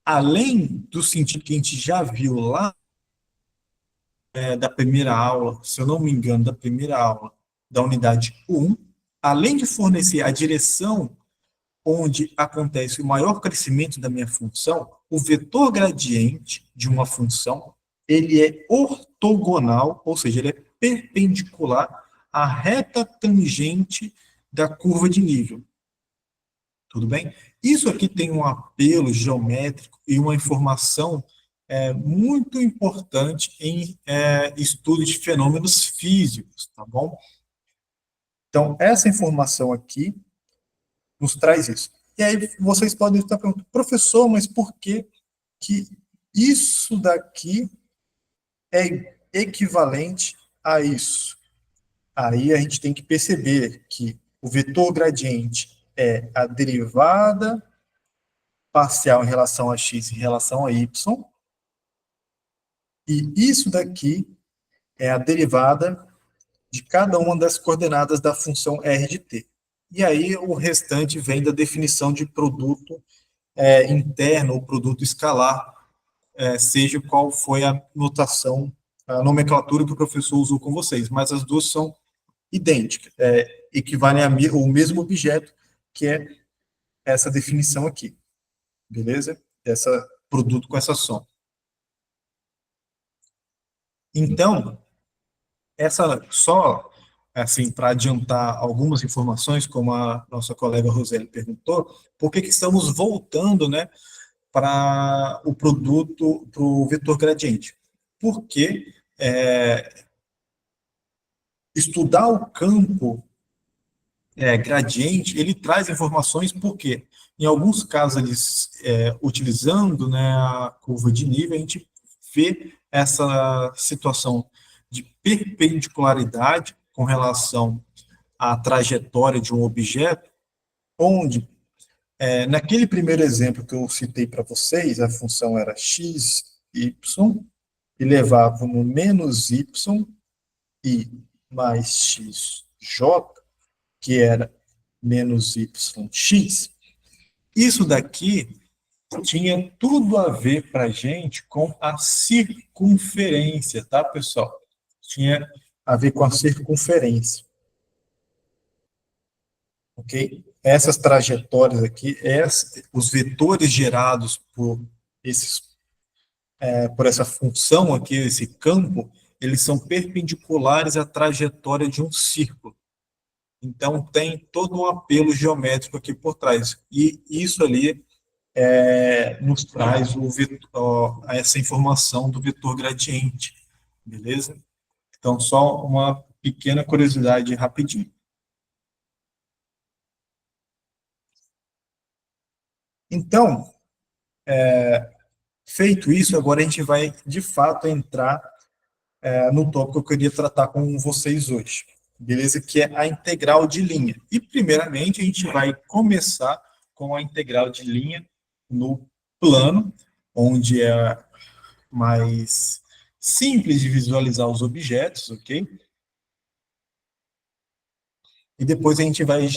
além do sentido que a gente já viu lá da primeira aula, se eu não me engano, da primeira aula da unidade 1, além de fornecer a direção onde acontece o maior crescimento da minha função, o vetor gradiente de uma função, ele é ortogonal, ou seja, ele é perpendicular à reta tangente da curva de nível. Tudo bem? Isso aqui tem um apelo geométrico e uma informação muito importante em estudos de fenômenos físicos, tá bom? Então, essa informação aqui nos traz isso. E aí vocês podem estar perguntando, professor, mas por que que isso daqui é equivalente a isso? Aí a gente tem que perceber que o vetor gradiente é a derivada parcial em relação a x em relação a y, e isso daqui é a derivada de cada uma das coordenadas da função r de t. E aí o restante vem da definição de produto interno ou produto escalar, seja qual foi a notação, a nomenclatura que o professor usou com vocês, mas as duas são idênticas, equivalem ao mesmo objeto, que é essa definição aqui, beleza? Essa produto com essa soma. Então, essa só, assim, para adiantar algumas informações, como a nossa colega Roseli perguntou, por que estamos voltando, né, para o produto, para o vetor gradiente? Porque estudar o campo gradiente, ele traz informações, porque em alguns casos, eles, utilizando, né, a curva de nível, a gente vê essa situação de perpendicularidade com relação à trajetória de um objeto, onde, naquele primeiro exemplo que eu citei para vocês, a função era x, y, e levava no menos y, i mais x, j, que era menos yx, isso daqui tinha tudo a ver para a gente com a circunferência, tá, pessoal? Tinha a ver com a circunferência, ok? Essas trajetórias aqui, os vetores gerados por essa função aqui, esse campo, eles são perpendiculares à trajetória de um círculo. Então, tem todo um apelo geométrico aqui por trás. E isso ali nos traz essa informação do vetor gradiente, beleza? Então, só uma pequena curiosidade rapidinho. Então, feito isso, agora a gente vai, de fato, entrar no tópico que eu queria tratar com vocês hoje, beleza? Que é a integral de linha. E, primeiramente, a gente vai começar com a integral de linha no plano, onde é mais simples de visualizar os objetos, ok? E depois a gente vai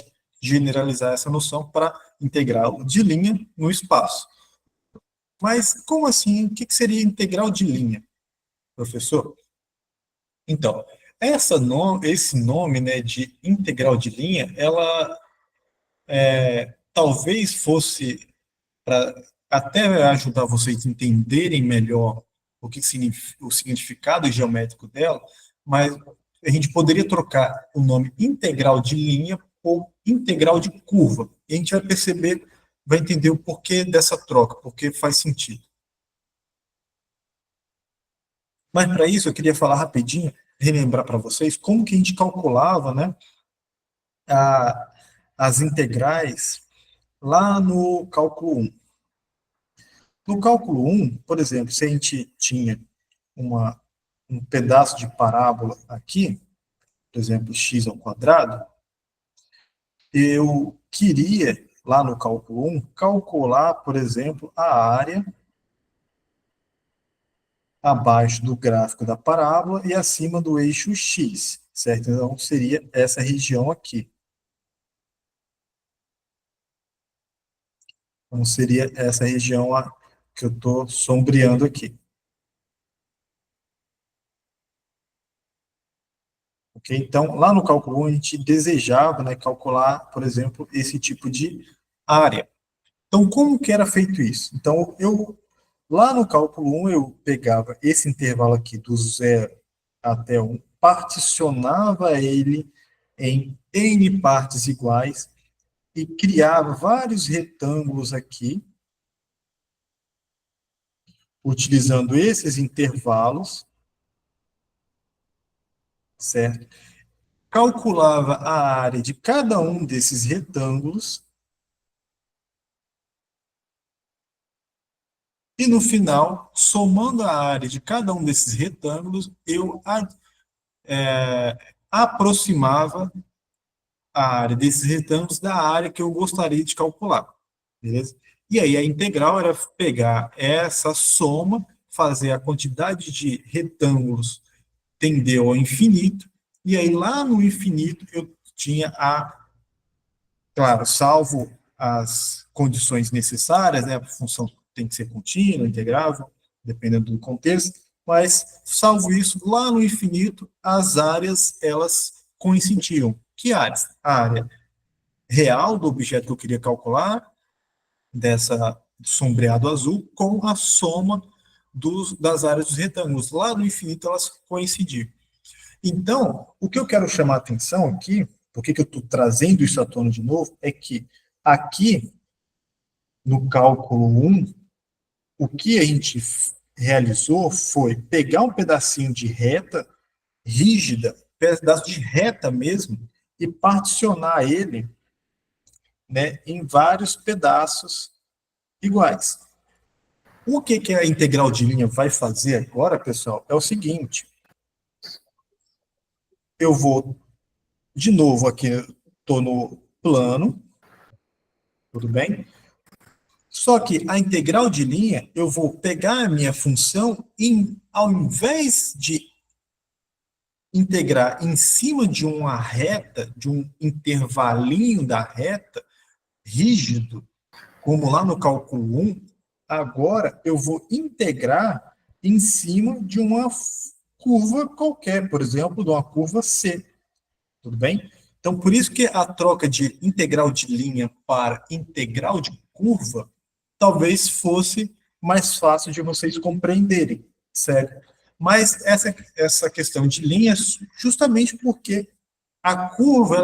generalizar essa noção para integral de linha no espaço. Mas como assim? O que seria integral de linha, professor? Então, esse nome, né, de integral de linha, ela talvez fosse para até ajudar vocês a entenderem melhor o que significa, o significado geométrico dela, mas a gente poderia trocar o nome integral de linha por integral de curva. E a gente vai perceber, vai entender o porquê dessa troca, porque faz sentido. Mas para isso eu queria falar rapidinho, relembrar para vocês como que a gente calculava, né, a, as integrais lá no cálculo 1. No cálculo 1, por exemplo, se a gente tinha um pedaço de parábola aqui, por exemplo, x ao quadrado, eu queria, lá no cálculo 1, calcular, por exemplo, a área abaixo do gráfico da parábola e acima do eixo x, certo? Então, seria essa região aqui. Então, seria essa região que eu estou sombreando aqui. Okay? Então, lá no cálculo 1, a gente desejava, né, calcular, por exemplo, esse tipo de área. Então, como que era feito isso? Então, lá no cálculo 1, eu pegava esse intervalo aqui do 0 até 1, particionava ele em N partes iguais e criava vários retângulos aqui, utilizando esses intervalos, certo? Calculava a área de cada um desses retângulos e, no final, somando a área de cada um desses retângulos, eu aproximava a área desses retângulos da área que eu gostaria de calcular, beleza? E aí a integral era pegar essa soma, fazer a quantidade de retângulos tender ao infinito, e aí lá no infinito eu tinha claro, salvo as condições necessárias, né, a função tem que ser contínua, integrável, dependendo do contexto, mas salvo isso, lá no infinito, as áreas, elas coincidiam. Que áreas? A área real do objeto que eu queria calcular, dessa sombreado azul, com a soma das áreas dos retângulos. Lá no infinito, elas coincidiam. Então, o que eu quero chamar a atenção aqui, por que eu estou trazendo isso à tona de novo, é que aqui, no cálculo 1, o que a gente realizou foi pegar um pedacinho de reta rígida, pedaço de reta mesmo, e particionar ele, né, em vários pedaços iguais. O que a integral de linha vai fazer agora, pessoal, é o seguinte: eu vou, de novo, aqui, estou no plano, tudo bem? Só que a integral de linha, eu vou pegar a minha função e, ao invés de integrar em cima de uma reta, de um intervalinho da reta, rígido, como lá no cálculo 1, agora eu vou integrar em cima de uma curva qualquer, por exemplo, de uma curva C. Tudo bem? Então, por isso que a troca de integral de linha para integral de curva talvez fosse mais fácil de vocês compreenderem, certo? Mas essa questão de linha é justamente porque a curva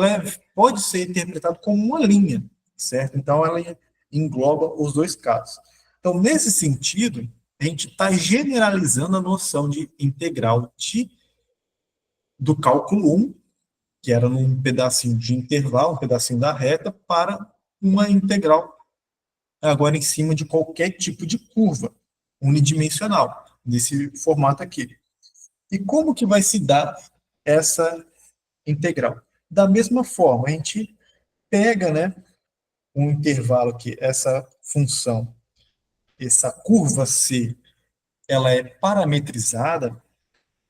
pode ser interpretada como uma linha, certo? Então, ela engloba os dois casos. Então, nesse sentido, a gente está generalizando a noção de integral do cálculo 1, que era num pedacinho de intervalo, um pedacinho da reta, para uma integral agora em cima de qualquer tipo de curva unidimensional, nesse formato aqui. E como que vai se dar essa integral? Da mesma forma, a gente pega, né, um intervalo aqui, essa função, essa curva C, ela é parametrizada,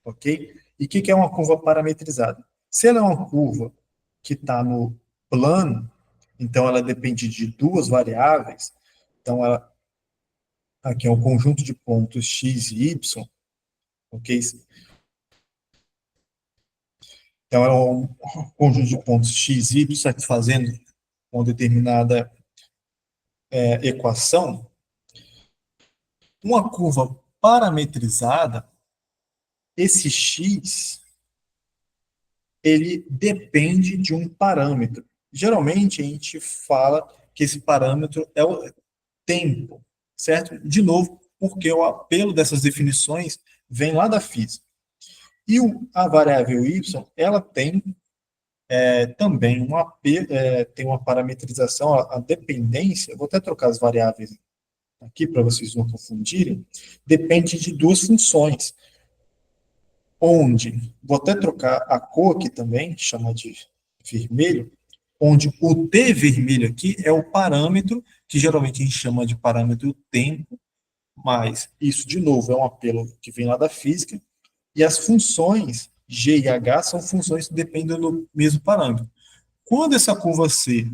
ok? E o que é uma curva parametrizada? Se ela é uma curva que está no plano, então ela depende de duas variáveis, então ela, aqui é um conjunto de pontos x e y, ok? Então é um conjunto de pontos x e y satisfazendo uma determinada equação, uma curva parametrizada, esse x, ele depende de um parâmetro. Geralmente, a gente fala que esse parâmetro é o tempo, certo? De novo, porque o apelo dessas definições vem lá da física. E a variável y, ela tem também tem uma parametrização, a dependência, vou até trocar as variáveis aqui para vocês não confundirem, depende de duas funções, onde, vou até trocar a cor aqui também, chama de vermelho, onde o T vermelho aqui é o parâmetro, que geralmente a gente chama de parâmetro tempo, mas isso, de novo, é um apelo que vem lá da física, e as funções G e H são funções que dependem do mesmo parâmetro. Quando essa curva C,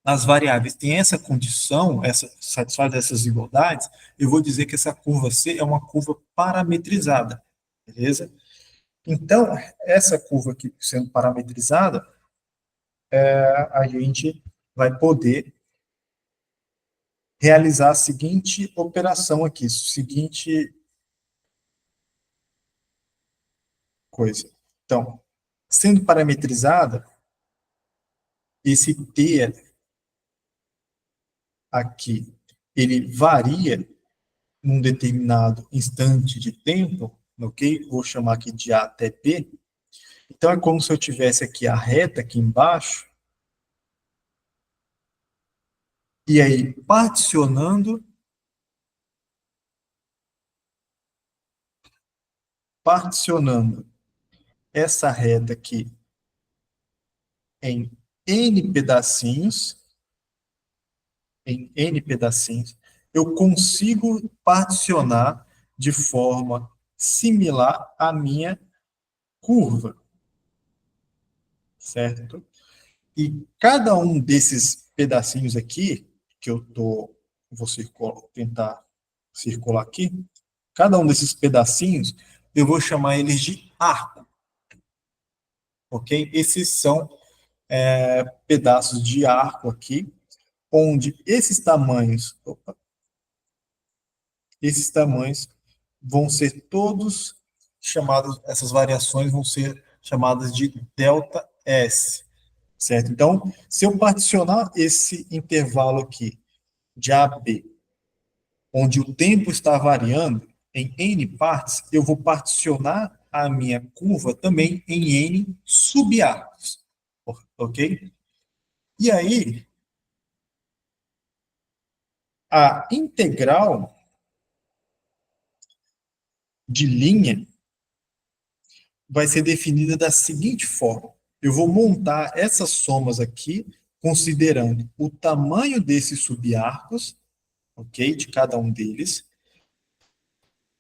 as variáveis têm essa condição, satisfaz essas igualdades, eu vou dizer que essa curva C é uma curva parametrizada, beleza? Então, essa curva aqui sendo parametrizada, a gente vai poder realizar a seguinte operação aqui, seguinte coisa. Então, sendo parametrizada, esse T aqui, ele varia num determinado instante de tempo, ok? Vou chamar aqui de A até B. Então, é como se eu tivesse aqui a reta aqui embaixo, e aí particionando essa reta aqui em N pedacinhos, eu consigo particionar de forma similar à minha curva, certo? E cada um desses pedacinhos aqui, que vou tentar circular aqui, cada um desses pedacinhos, eu vou chamar eles de arco, ok? Esses são pedaços de arco aqui, onde esses tamanhos vão ser todos chamados, essas variações vão ser chamadas de delta S, certo? Então, se eu particionar esse intervalo aqui de A a B, onde o tempo está variando em N partes, eu vou particionar a minha curva também em N subarcos, ok? E aí, a integral de linha vai ser definida da seguinte forma. Eu vou montar essas somas aqui, considerando o tamanho desses subarcos, ok? De cada um deles.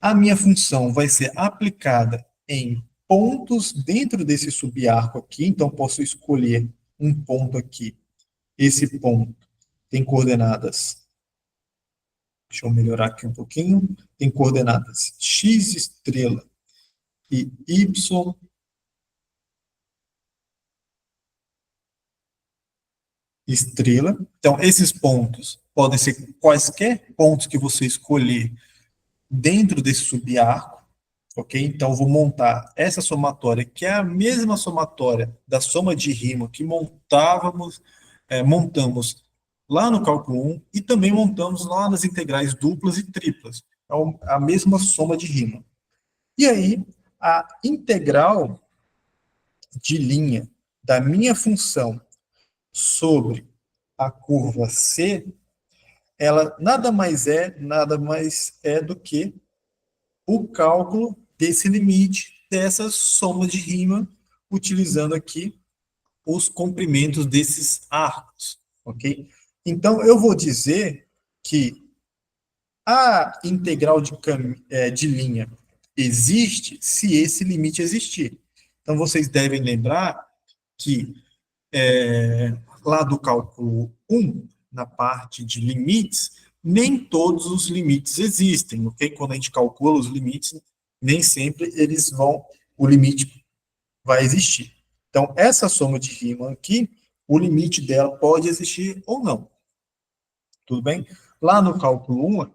A minha função vai ser aplicada em pontos dentro desse subarco aqui, então posso escolher um ponto aqui. Esse ponto tem coordenadas, deixa eu melhorar aqui um pouquinho, tem coordenadas x estrela e y estrela. Então, esses pontos podem ser quaisquer pontos que você escolher dentro desse subarco, ok? Então, eu vou montar essa somatória, que é a mesma somatória da soma de rima que montamos lá no cálculo 1 e também montamos lá nas integrais duplas e triplas. É a mesma soma de rima. E aí, a integral de linha da minha função sobre a curva C, ela nada mais é do que o cálculo desse limite dessa soma de rima, utilizando aqui os comprimentos desses arcos, ok? Então, eu vou dizer que a integral de linha existe se esse limite existir. Então, vocês devem lembrar que lá do cálculo 1, na parte de limites, nem todos os limites existem, ok? Quando a gente calcula os limites, nem sempre o limite vai existir. Então, essa soma de Riemann aqui, o limite dela pode existir ou não. Tudo bem? Lá no cálculo 1,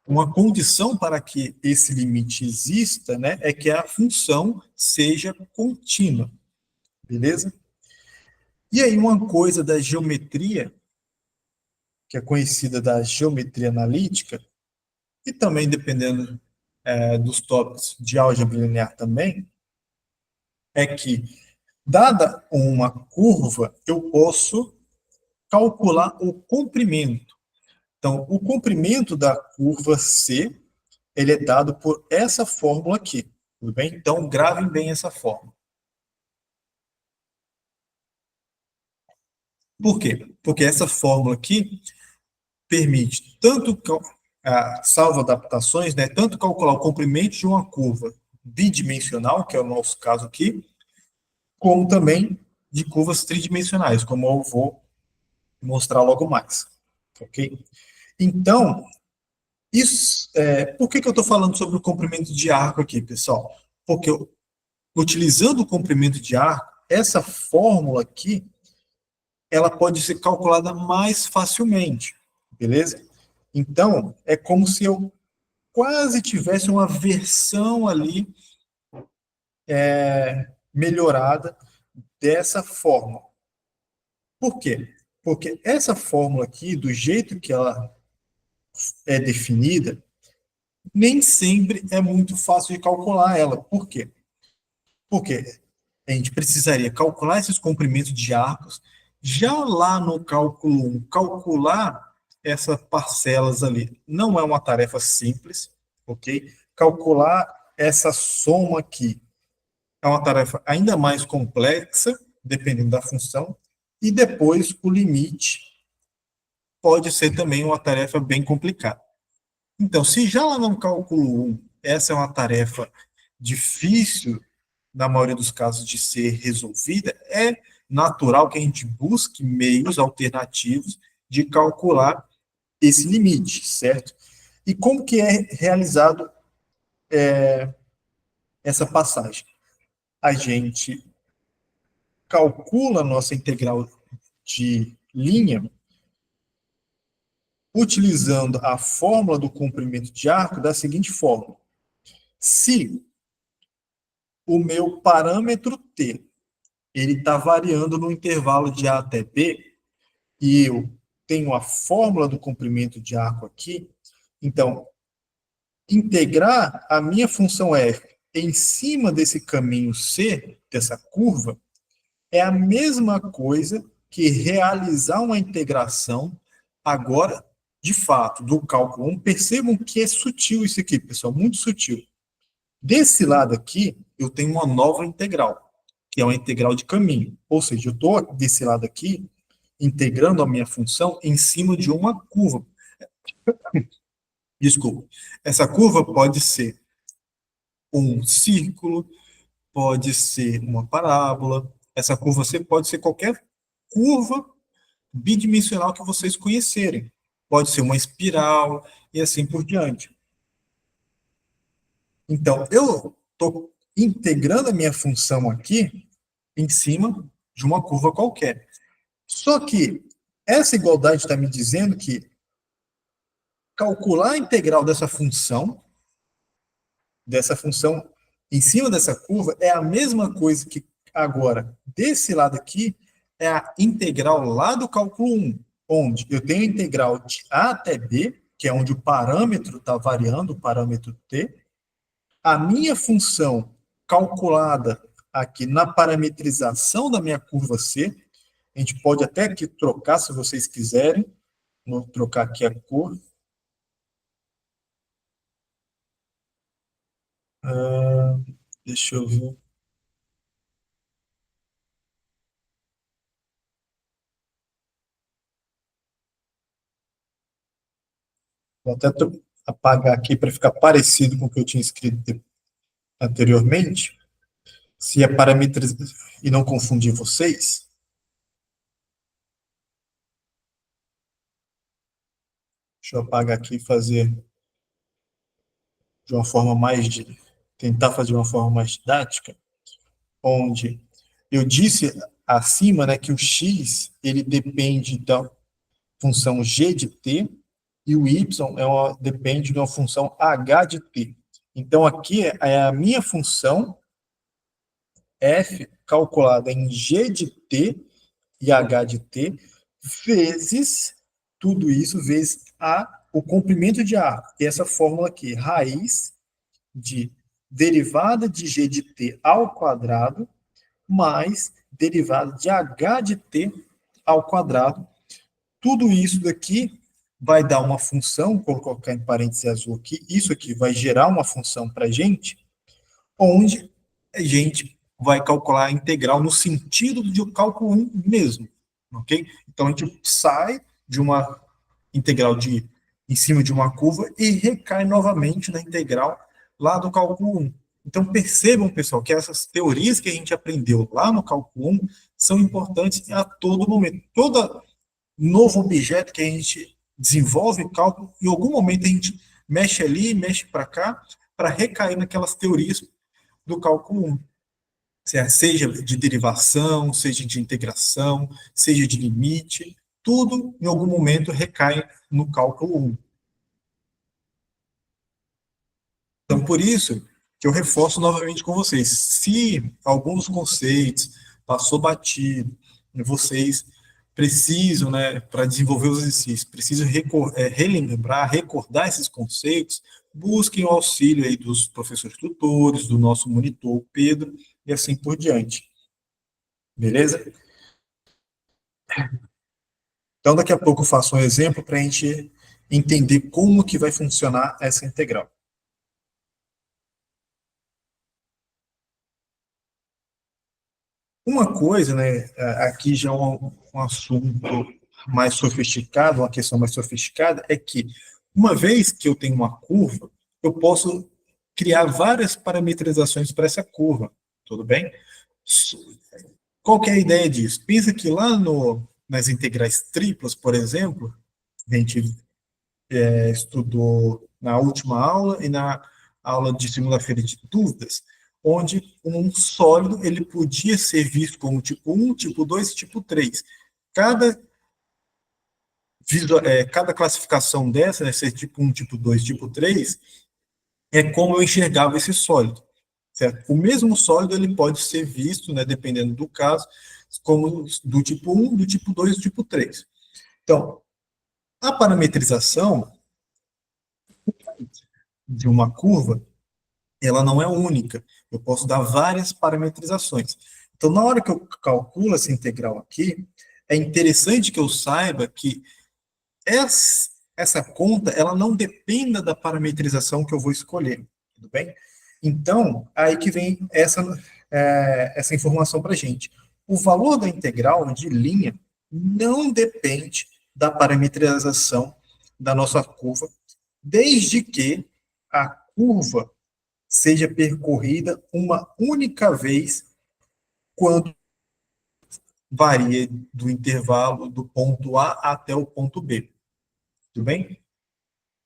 uma condição para que esse limite exista, né, é que a função seja contínua, beleza? E aí uma coisa da geometria, que é conhecida da geometria analítica, e também dependendo dos tópicos de álgebra linear também, é que, dada uma curva, eu posso calcular o comprimento. Então, o comprimento da curva C, ele é dado por essa fórmula aqui, tudo bem? Então, gravem bem essa fórmula. Por quê? Porque essa fórmula aqui permite tanto, salvo adaptações, né, tanto calcular o comprimento de uma curva bidimensional, que é o nosso caso aqui, como também de curvas tridimensionais, como eu vou mostrar logo mais. Ok? Então, por que eu estou falando sobre o comprimento de arco aqui, pessoal? Porque utilizando o comprimento de arco, essa fórmula aqui, ela pode ser calculada mais facilmente, beleza? Então, é como se eu quase tivesse uma versão ali melhorada dessa fórmula. Por quê? Porque essa fórmula aqui, do jeito que ela é definida, nem sempre é muito fácil de calcular ela. Por quê? Porque a gente precisaria calcular esses comprimentos de arcos, já lá no cálculo 1, calcular essas parcelas ali não é uma tarefa simples, ok? Calcular essa soma aqui é uma tarefa ainda mais complexa, dependendo da função, e depois o limite pode ser também uma tarefa bem complicada. Então, se já lá no cálculo 1, essa é uma tarefa difícil, na maioria dos casos, de ser resolvida, é natural que a gente busque meios alternativos de calcular esse limite, certo? E como que é realizado essa passagem? A gente calcula a nossa integral de linha utilizando a fórmula do comprimento de arco da seguinte forma. Se o meu parâmetro t ele está variando no intervalo de A até B, e eu tenho a fórmula do comprimento de arco aqui, então, integrar a minha função f em cima desse caminho C, dessa curva, é a mesma coisa que realizar uma integração agora, de fato, do cálculo 1. Percebam que é sutil isso aqui, pessoal, muito sutil. Desse lado aqui, eu tenho uma nova integral, que é uma integral de caminho. Ou seja, eu estou desse lado aqui, integrando a minha função em cima de uma curva. Desculpa. Essa curva pode ser um círculo, pode ser uma parábola. Essa curva pode ser qualquer curva bidimensional que vocês conhecerem. Pode ser uma espiral e assim por diante. Então, eu estou integrando a minha função aqui em cima de uma curva qualquer. Só que essa igualdade está me dizendo que calcular a integral dessa função em cima dessa curva, é a mesma coisa que agora, desse lado aqui, é a integral lá do cálculo 1, onde eu tenho a integral de A até B, que é onde o parâmetro está variando, o parâmetro t. A minha função calculada aqui na parametrização da minha curva C, a gente pode até aqui trocar, se vocês quiserem. Vou trocar aqui a cor. Deixa eu ver. Vou até apagar aqui para ficar parecido com o que eu tinha escrito anteriormente. Se é parametrizar e não confundir vocês. Deixa eu apagar aqui e fazer de uma forma mais tentar fazer de uma forma mais didática, onde eu disse acima, né, que o x ele depende da função g de t, e o y depende de uma função h de t. Então, aqui é a minha função f calculada em g de t e h de t, vezes tudo isso, vezes o comprimento de A. E essa fórmula aqui, raiz de derivada de g de t ao quadrado, mais derivada de h de t ao quadrado. Tudo isso daqui vai dar uma função, vou colocar em parênteses azul aqui, isso aqui vai gerar uma função para a gente, onde a gente vai calcular a integral no sentido de cálculo 1 mesmo, ok? Então, a gente sai de uma integral em cima de uma curva e recai novamente na integral lá do cálculo 1. Então, percebam, pessoal, que essas teorias que a gente aprendeu lá no cálculo 1 são importantes a todo momento. Todo novo objeto que a gente desenvolve cálculo, em algum momento a gente mexe ali, mexe para cá, para recair naquelas teorias do cálculo 1. Seja de derivação, seja de integração, seja de limite, tudo em algum momento recai no cálculo 1. Então, por isso que eu reforço novamente com vocês, se alguns conceitos passou batido, vocês precisam, né, para desenvolver os exercícios, precisam relembrar, recordar esses conceitos, busquem o auxílio aí dos professores tutores, do nosso monitor, Pedro, e assim por diante. Beleza? Então, daqui a pouco eu faço um exemplo para a gente entender como que vai funcionar essa integral. Uma coisa, né, aqui já é um assunto mais sofisticado, uma questão mais sofisticada, é que uma vez que eu tenho uma curva, eu posso criar várias parametrizações para essa curva, tudo bem? Qual que é a ideia disso? Pensa que lá nas integrais triplas, por exemplo, a gente estudou na última aula e na aula de segunda-feira de dúvidas, onde um sólido ele podia ser visto como tipo 1, tipo 2 e tipo 3. Cada, cada classificação dessa, né, ser tipo 1, tipo 2, tipo 3, é como eu enxergava esse sólido. Certo? O mesmo sólido ele pode ser visto, né, dependendo do caso, como do tipo 1, do tipo 2 e do tipo 3. Então, a parametrização de uma curva ela não é única. Eu posso dar várias parametrizações. Então, na hora que eu calculo essa integral aqui, é interessante que eu saiba que essa conta ela não dependa da parametrização que eu vou escolher. Tudo bem? Então, aí que vem essa informação para a gente. O valor da integral de linha não depende da parametrização da nossa curva, desde que a curva seja percorrida uma única vez quando varia do intervalo do ponto A até o ponto B. Tudo bem?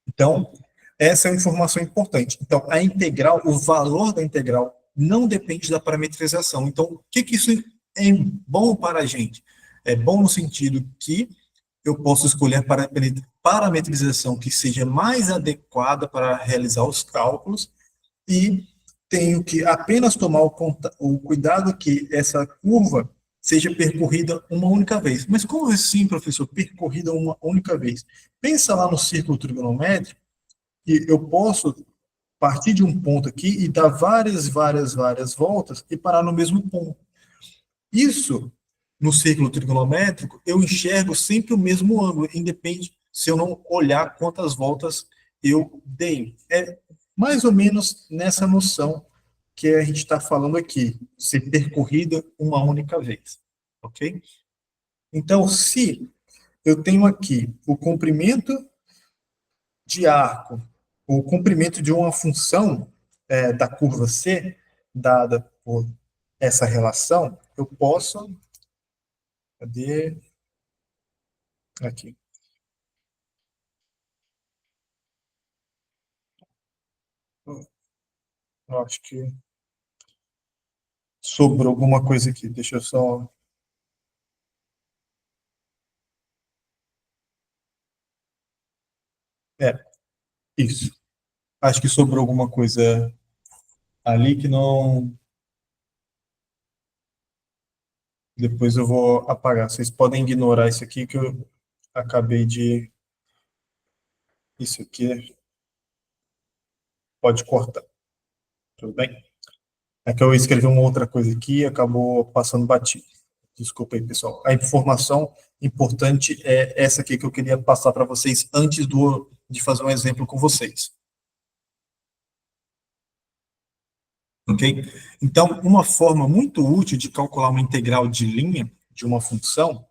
Então, essa é uma informação importante. Então, a integral, o valor da integral não depende da parametrização. Então, o que isso é bom para a gente? É bom no sentido que eu posso escolher a parametrização que seja mais adequada para realizar os cálculos e tenho que apenas tomar o cuidado que essa curva seja percorrida uma única vez. Mas como assim, professor, percorrida uma única vez? Pensa lá no círculo trigonométrico e eu posso partir de um ponto aqui e dar várias voltas e parar no mesmo ponto. Isso, no círculo trigonométrico, eu enxergo sempre o mesmo ângulo, independe se eu não olhar quantas voltas eu dei. É mais ou menos nessa noção que a gente está falando aqui, ser percorrida uma única vez, ok? Então, se eu tenho aqui o comprimento de arco, o comprimento de uma função da curva C, dada por essa relação, eu posso, cadê? Aqui. Eu acho que sobrou alguma coisa aqui. Deixa eu só. É, isso. Acho que sobrou alguma coisa ali que não. Depois eu vou apagar. Vocês podem ignorar isso aqui que eu acabei de. Isso aqui pode cortar, tudo bem? É que eu escrevi uma outra coisa aqui e acabou passando batido. Desculpa aí, pessoal. A informação importante é essa aqui que eu queria passar para vocês antes de fazer um exemplo com vocês. Ok? Então, uma forma muito útil de calcular uma integral de linha de uma função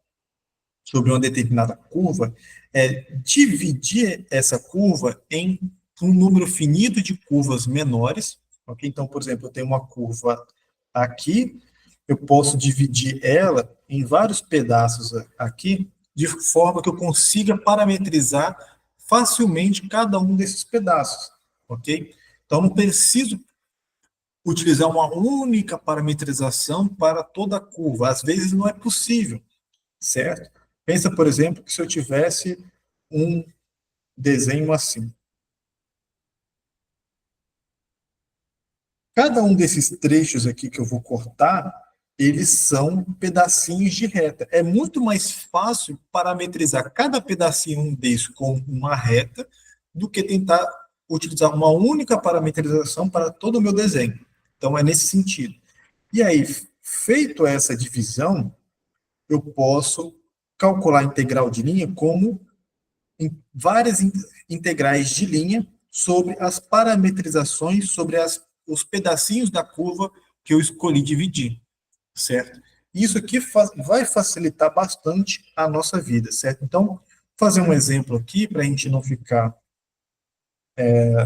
sobre uma determinada curva é dividir essa curva em um número finito de curvas menores. Ok? Então, por exemplo, eu tenho uma curva aqui, eu posso dividir ela em vários pedaços aqui, de forma que eu consiga parametrizar facilmente cada um desses pedaços. Ok? Então, não preciso utilizar uma única parametrização para toda a curva. Às vezes não é possível, certo? Pensa, por exemplo, que se eu tivesse um desenho assim. Cada um desses trechos aqui que eu vou cortar, eles são pedacinhos de reta. É muito mais fácil parametrizar cada pedacinho desse com uma reta do que tentar utilizar uma única parametrização para todo o meu desenho. Então, é nesse sentido. E aí, feito essa divisão, eu posso calcular a integral de linha como várias integrais de linha sobre as parametrizações, sobre os pedacinhos da curva que eu escolhi dividir, certo? Isso aqui vai facilitar bastante a nossa vida, certo? Então, fazer um exemplo aqui, para a gente não ficar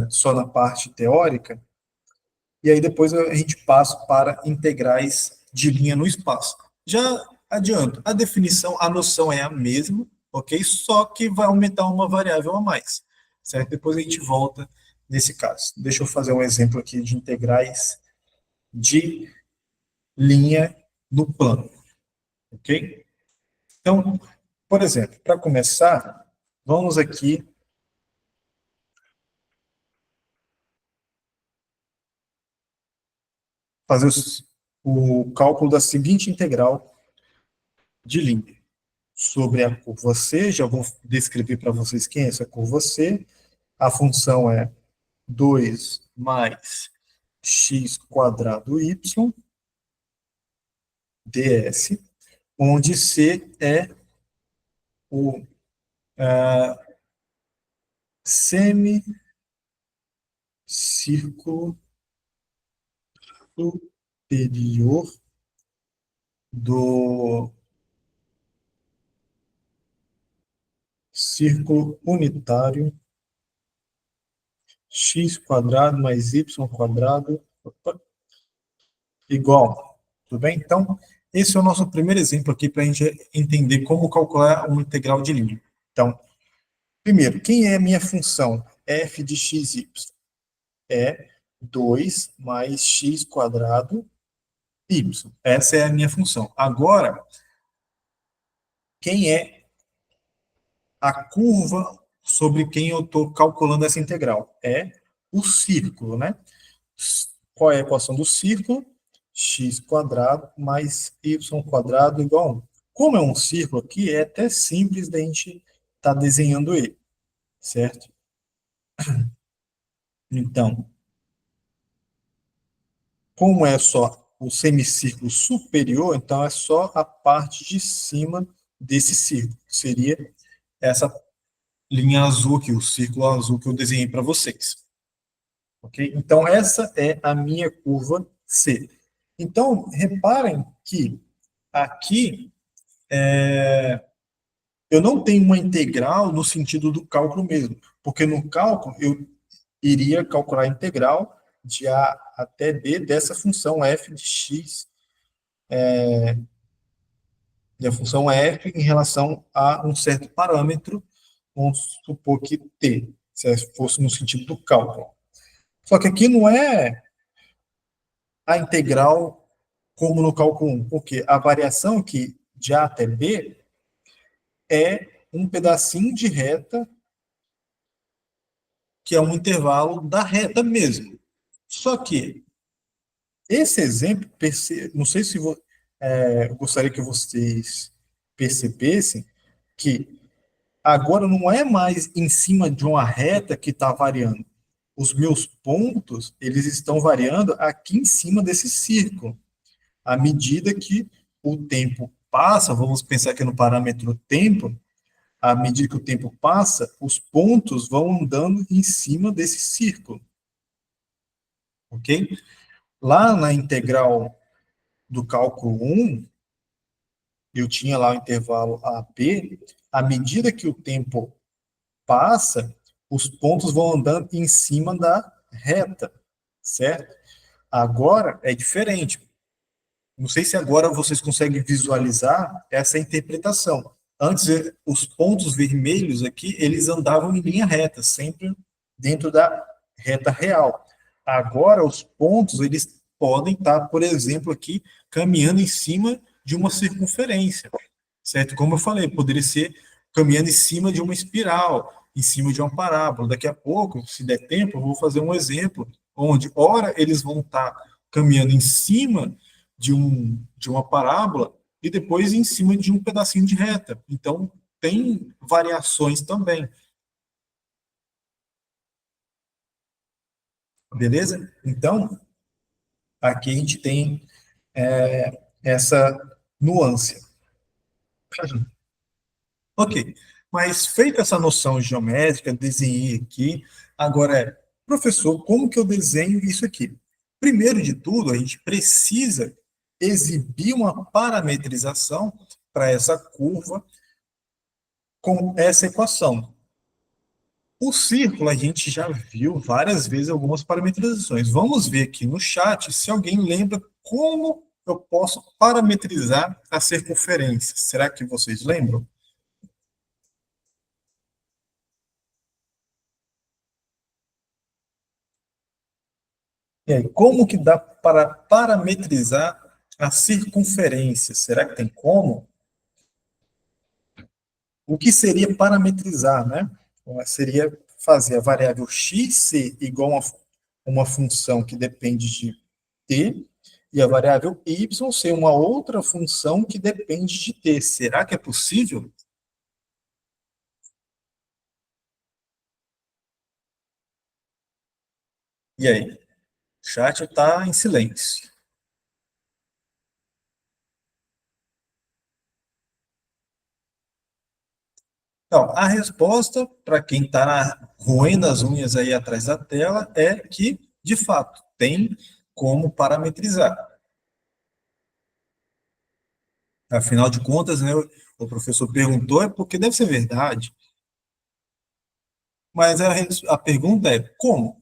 só na parte teórica, e aí depois a gente passa para integrais de linha no espaço. Já adianto, a definição, a noção é a mesma, ok? Só que vai aumentar uma variável a mais, certo? Depois a gente volta nesse caso. Deixa eu fazer um exemplo aqui de integrais de linha no plano, ok? Então, por exemplo, para começar, vamos aqui fazer o cálculo da seguinte integral de linha. Sobre a curva C, já vou descrever para vocês quem é essa curva C. A função é 2 mais x quadrado y ds, onde C é o semicírculo superior do círculo unitário x quadrado mais y quadrado igual. Tudo bem? Então, esse é o nosso primeiro exemplo aqui para a gente entender como calcular uma integral de linha. Então, primeiro, quem é a minha função f de x, y? É 2 mais x quadrado y. Essa é a minha função. Agora, quem é a curva sobre quem eu estou calculando essa integral? É o círculo, né? Qual é a equação do círculo? X quadrado mais y quadrado igual a 1. Como é um círculo aqui, é até simples da gente estar desenhando ele, certo? Então, como é só o semicírculo superior, então é só a parte de cima desse círculo. Seria essa linha azul aqui, o círculo azul que eu desenhei para vocês. Ok? Então, essa é a minha curva C. Então, reparem que aqui eu não tenho uma integral no sentido do cálculo mesmo, porque no cálculo eu iria calcular a integral de A até B dessa função f de x, da função f em relação a um certo parâmetro, vamos supor que t, se fosse no sentido do cálculo. Só que aqui não é a integral como no cálculo 1, porque a variação aqui de A até B é um pedacinho de reta que é um intervalo da reta mesmo. Só que esse exemplo, não sei se eu gostaria que vocês percebessem que agora não é mais em cima de uma reta que está variando. Os meus pontos, eles estão variando aqui em cima desse círculo. À medida que o tempo passa, vamos pensar aqui no parâmetro tempo, à medida que o tempo passa, os pontos vão andando em cima desse círculo, ok? Lá na integral do cálculo 1, eu tinha lá o intervalo AB, à medida que o tempo passa, os pontos vão andando em cima da reta, certo? Agora é diferente. Não sei se agora vocês conseguem visualizar essa interpretação. Antes, os pontos vermelhos aqui, eles andavam em linha reta, sempre dentro da reta real. Agora, os pontos, eles podem estar, por exemplo, aqui, caminhando em cima de uma circunferência, certo? Como eu falei, poderia ser caminhando em cima de uma espiral, em cima de uma parábola. Daqui a pouco, se der tempo, eu vou fazer um exemplo onde, ora, eles vão estar caminhando em cima de uma parábola e depois em cima de um pedacinho de reta. Então, tem variações também. Beleza? Então, aqui a gente tem essa nuance. Ok, mas feita essa noção geométrica, desenhei aqui. Agora professor, como que eu desenho isso aqui? Primeiro de tudo, a gente precisa exibir uma parametrização para essa curva com essa equação. O círculo a gente já viu várias vezes algumas parametrizações. Vamos ver aqui no chat se alguém lembra como eu posso parametrizar a circunferência. Será que vocês lembram? E aí, como que dá para parametrizar a circunferência? Será que tem como? O que seria parametrizar, né? Então, seria fazer a variável x ser igual a uma função que depende de t e a variável y ser uma outra função que depende de t. Será que é possível? E aí? O chat está em silêncio. Então, a resposta, para quem está roendo as unhas aí atrás da tela, é que, de fato, tem como parametrizar. Afinal de contas, né, o professor perguntou, é porque deve ser verdade. Mas a pergunta é como?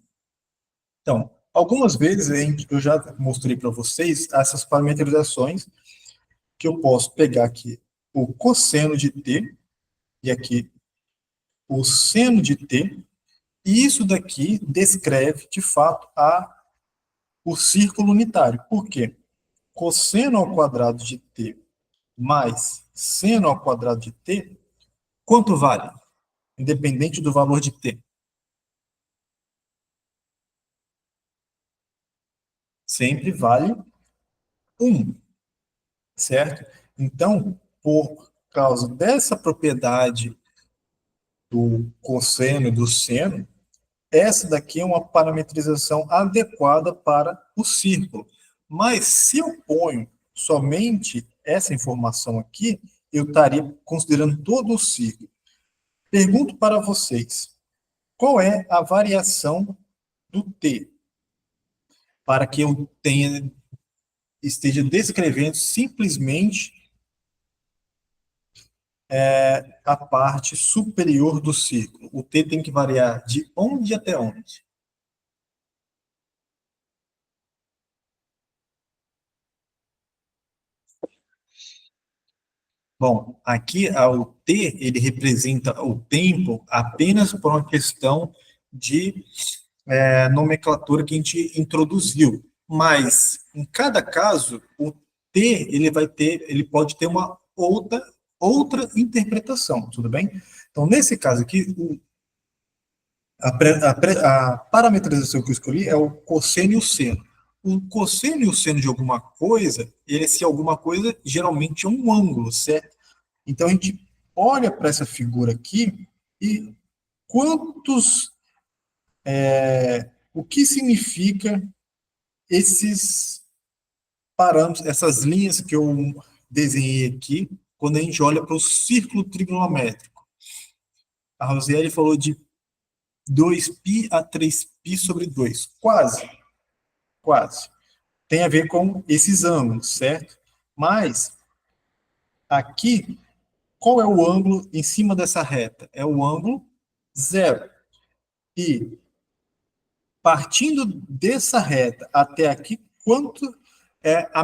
Então, algumas vezes eu já mostrei para vocês essas parametrizações que eu posso pegar aqui o cosseno de t e aqui o seno de t, e isso daqui descreve, de fato, o círculo unitário. Por quê? Cosseno ao quadrado de t mais seno ao quadrado de t, quanto vale? Independente do valor de t. Sempre vale 1, certo? Então, por causa dessa propriedade do cosseno e do seno, essa daqui é uma parametrização adequada para o círculo. Mas se eu ponho somente essa informação aqui, eu estaria considerando todo o círculo. Pergunto para vocês, qual é a variação do t para que eu esteja descrevendo simplesmente a parte superior do círculo? O t tem que variar de onde até onde? Bom, aqui o t ele representa o tempo apenas por uma questão de nomenclatura que a gente introduziu. Mas em cada caso, o t ele pode ter uma outra interpretação, tudo bem? Então, nesse caso aqui, A parametrização que eu escolhi é o cosseno e o seno. O cosseno e o seno de alguma coisa, esse alguma coisa geralmente é um ângulo, certo? Então a gente olha para essa figura aqui e quantos, o que significa esses parâmetros, essas linhas que eu desenhei aqui, quando a gente olha para o círculo trigonométrico. A Rosiele falou de 2π a 3π sobre 2. Quase, quase. Tem a ver com esses ângulos, certo? Mas, aqui, qual é o ângulo em cima dessa reta? É o ângulo zero. E, partindo dessa reta até aqui, qual é a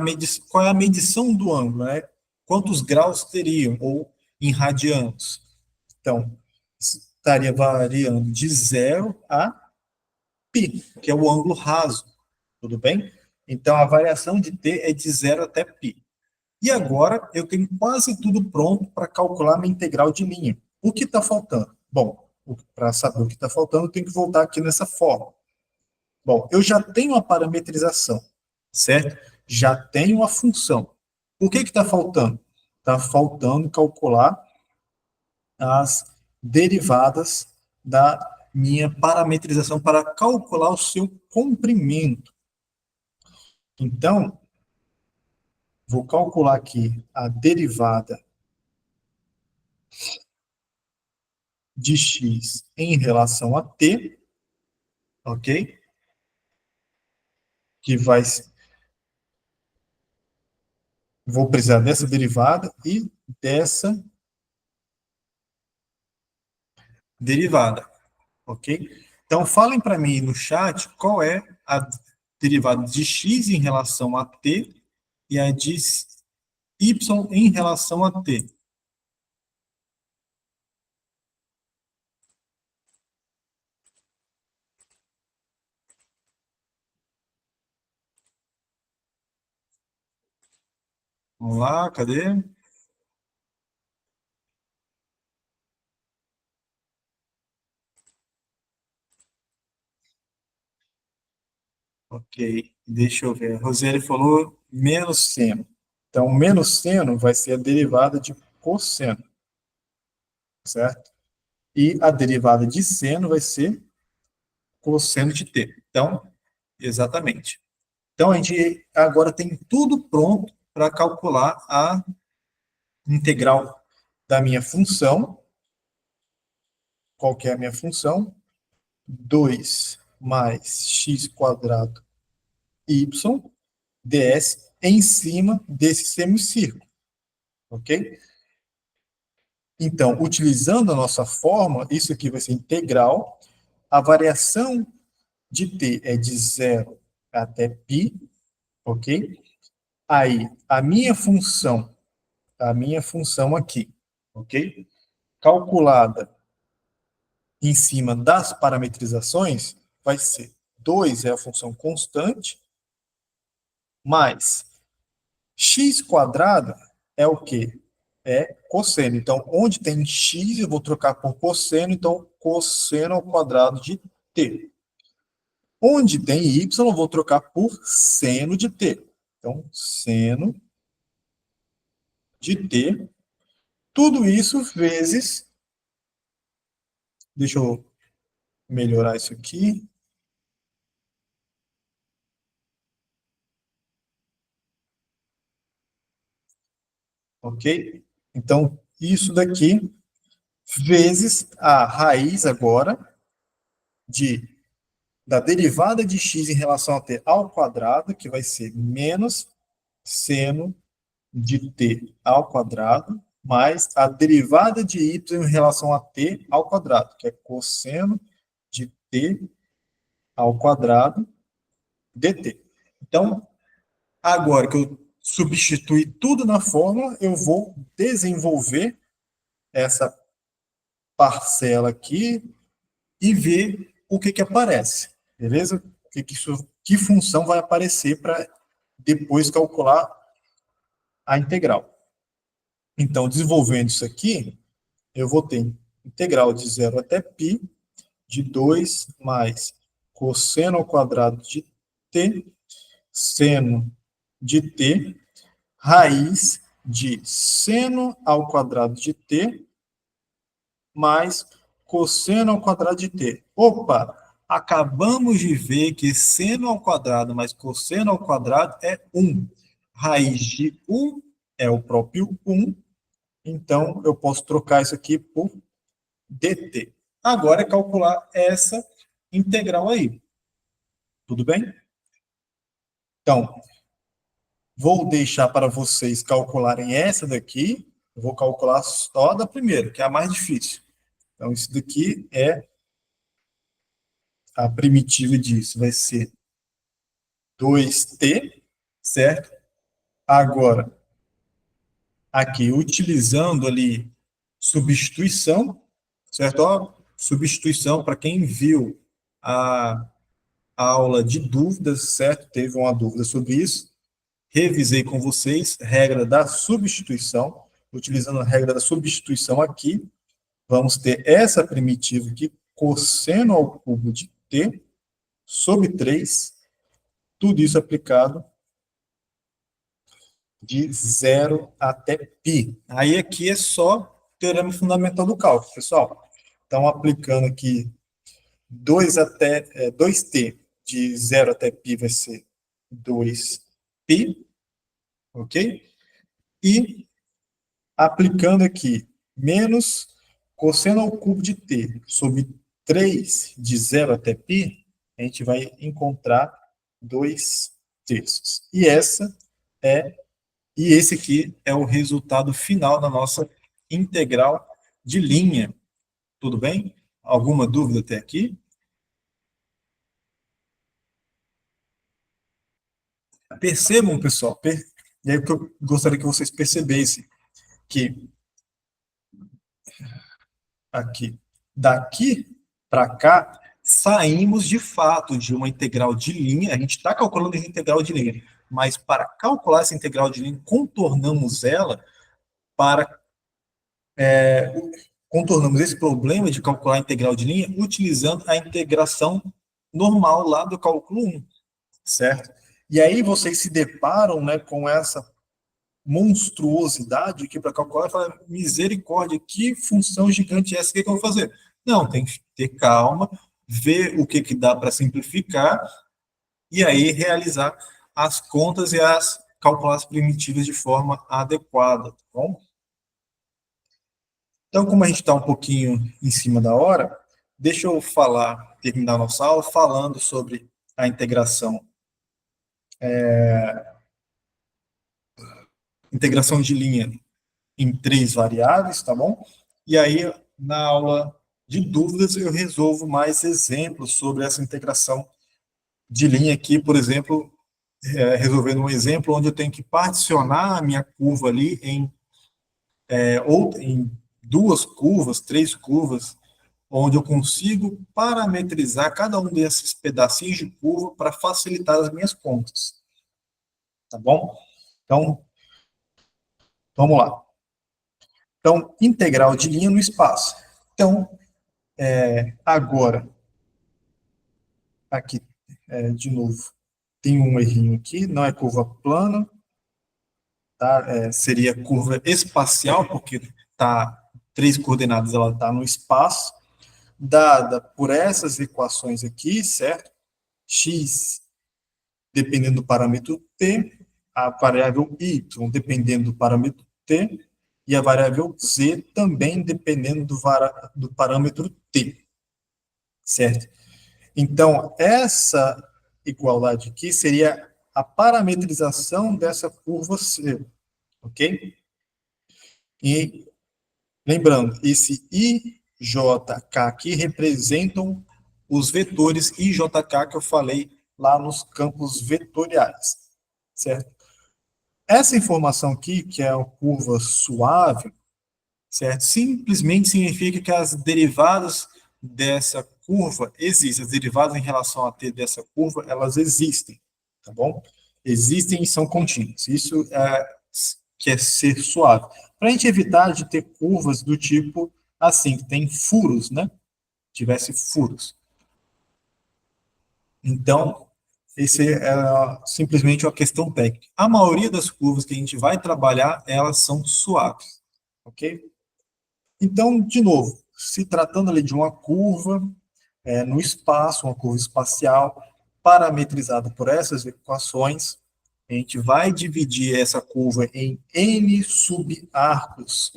medição do ângulo? Né? Quantos graus teriam, ou em radianos? Então, estaria variando de zero a π, que é o ângulo raso, tudo bem? Então, a variação de t é de 0 até π. E agora, eu tenho quase tudo pronto para calcular minha integral de linha. O que está faltando? Bom, para saber o que está faltando, eu tenho que voltar aqui nessa forma. Bom, eu já tenho a parametrização, certo? Já tenho a função. O que está faltando? Está faltando calcular as derivadas da minha parametrização para calcular o seu comprimento. Então, vou calcular aqui a derivada de x em relação a t, ok? Que vai... Vou precisar dessa derivada e dessa derivada, ok? Então, falem para mim no chat qual é a derivada de x em relação a t e a de y em relação a t. Vamos lá, cadê? Ok, deixa eu ver. A Rosiane falou menos seno. Então, menos seno vai ser a derivada de cosseno, certo? E a derivada de seno vai ser cosseno de t. Então, exatamente. Então, a gente agora tem tudo pronto para calcular a integral da minha função. Qual que é a minha função? 2 mais x quadrado y ds em cima desse semicírculo, ok? Então, utilizando a nossa forma, isso aqui vai ser integral, a variação de t é de 0 até π, ok? Aí, a minha função aqui, ok? Calculada em cima das parametrizações, vai ser 2 é a função constante, mais x quadrado é o quê? É cosseno. Então, onde tem x, eu vou trocar por cosseno, então cosseno ao quadrado de t. Onde tem y, eu vou trocar por seno de t. Então, seno de t. Tudo isso vezes... Deixa eu melhorar isso aqui. Ok? Então, isso daqui vezes a raiz agora da derivada de x em relação a t ao quadrado, que vai ser menos seno de t ao quadrado, mais a derivada de y em relação a t ao quadrado, que é cosseno de t ao quadrado dt. Então, agora que eu substituí tudo na fórmula, eu vou desenvolver essa parcela aqui e ver o que aparece, beleza? Que função vai aparecer para depois calcular a integral. Então, desenvolvendo isso aqui, eu vou ter integral de 0 até π de 2 mais cosseno ao quadrado de t, seno de t, raiz de seno ao quadrado de t, mais cosseno ao quadrado de t. Opa! Acabamos de ver que seno ao quadrado mais cosseno ao quadrado é 1. Raiz de 1 é o próprio 1. Então, eu posso trocar isso aqui por dt. Agora é calcular essa integral aí. Tudo bem? Então, vou deixar para vocês calcularem essa daqui. Eu vou calcular só da primeira, que é a mais difícil. Então, isso daqui é a primitiva disso. Vai ser 2t, certo? Agora, aqui, utilizando ali substituição, certo? Ó, substituição, para quem viu a aula de dúvidas, certo? Teve uma dúvida sobre isso. Revisei com vocês, regra da substituição. Utilizando a regra da substituição aqui, vamos ter essa primitiva aqui, cosseno ao cubo de t, sobre 3, tudo isso aplicado de 0 até π. Aí aqui é só teorema fundamental do cálculo, pessoal. Então, aplicando aqui 2t de 0 até π vai ser 2π, ok? E aplicando aqui menos cosseno ao cubo de t sobre 3 de 0 até π, a gente vai encontrar 2/3. E esse aqui é o resultado final da nossa integral de linha. Tudo bem? Alguma dúvida até aqui? Percebam, pessoal, e aí que eu gostaria que vocês percebessem que aqui, daqui para cá, saímos de fato de uma integral de linha, a gente está calculando essa integral de linha, mas para calcular essa integral de linha, para contornamos esse problema de calcular a integral de linha utilizando a integração normal lá do cálculo 1, certo? E aí vocês se deparam, né, com essa monstruosidade aqui para calcular e falar, misericórdia, que função gigante é essa que eu vou fazer? Não, tem que ter calma, ver o que dá para simplificar e aí realizar as contas e calcular as primitivas de forma adequada, tá bom? Então, como a gente está um pouquinho em cima da hora, deixa eu terminar a nossa aula falando sobre a integração de linha em 3 variáveis, tá bom? E aí, na aula de dúvidas, eu resolvo mais exemplos sobre essa integração de linha aqui, por exemplo, resolvendo um exemplo onde eu tenho que particionar a minha curva ali em 2 curvas, 3 curvas, onde eu consigo parametrizar cada um desses pedacinhos de curva para facilitar as minhas contas. Tá bom? Então, vamos lá. Então, integral de linha no espaço. Então, agora, aqui, de novo, tem um errinho aqui, não é curva plana, tá? Seria curva espacial, porque tá 3 coordenadas, ela está no espaço, dada por essas equações aqui, certo? X dependendo do parâmetro t, a variável y dependendo do parâmetro t, e a variável z também dependendo do parâmetro t, certo? Então, essa igualdade aqui seria a parametrização dessa curva C, ok? E, lembrando, esse I, J, K aqui representam os vetores I, J, K que eu falei lá nos campos vetoriais, certo? Essa informação aqui, que é a curva suave, certo? Simplesmente significa que as derivadas dessa curva existem, as derivadas em relação a t dessa curva, elas existem, tá bom? Existem e são contínuas. Isso quer ser suave. Para a gente evitar de ter curvas do tipo assim, que tem furos, né? tivesse furos. Então, esse é simplesmente uma questão técnica. A maioria das curvas que a gente vai trabalhar, elas são suaves, ok? Então, de novo, se tratando ali de uma curva no espaço, uma curva espacial, parametrizada por essas equações, a gente vai dividir essa curva em N subarcos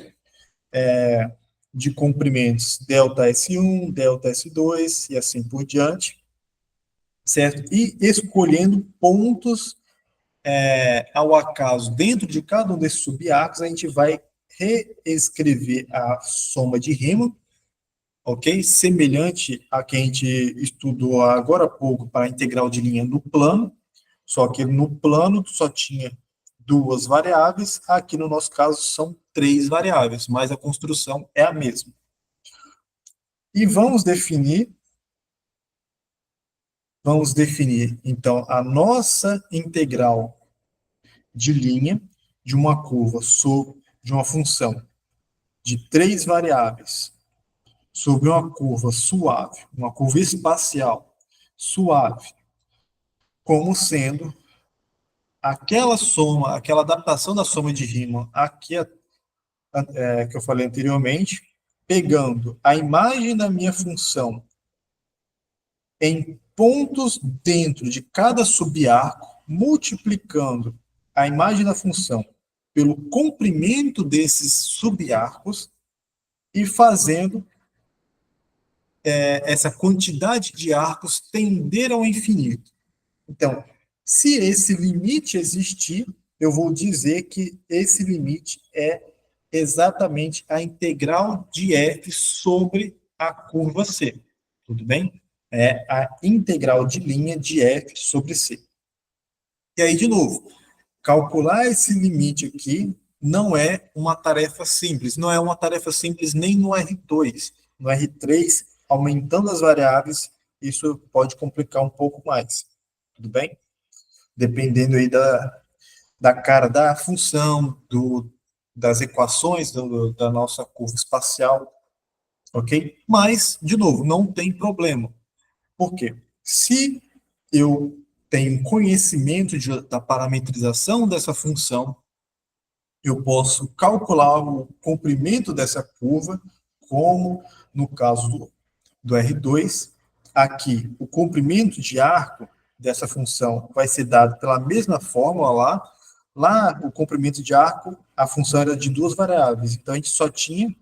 de comprimentos delta S1, delta S2 e assim por diante, certo? E escolhendo pontos ao acaso dentro de cada um desses subarcos, a gente vai reescrever a soma de Riemann, ok? Semelhante a que a gente estudou agora há pouco para a integral de linha no plano, só que no plano só tinha duas variáveis, aqui no nosso caso são três variáveis, mas a construção é a mesma. E vamos definir então a nossa integral de linha de uma curva de uma função de três variáveis sobre uma curva suave, uma curva espacial suave, como sendo aquela soma, aquela adaptação da soma de Riemann aqui que eu falei anteriormente, pegando a imagem da minha função em pontos dentro de cada subarco, multiplicando a imagem da função pelo comprimento desses subarcos e fazendo essa quantidade de arcos tender ao infinito. Então, se esse limite existir, eu vou dizer que esse limite é exatamente a integral de f sobre a curva C. Tudo bem? É a integral de linha de f sobre C. E aí, de novo, calcular esse limite aqui não é uma tarefa simples. Não é uma tarefa simples nem no R2. No R3, aumentando as variáveis, isso pode complicar um pouco mais. Tudo bem? Dependendo aí da cara da função, das equações da nossa curva espacial, ok? Mas, de novo, não tem problema. Por quê? Se eu tenho conhecimento da parametrização dessa função, eu posso calcular o comprimento dessa curva, como no caso do R2, aqui o comprimento de arco dessa função vai ser dado pela mesma fórmula lá. Lá, o comprimento de arco, a função era de duas variáveis, então a gente só tinha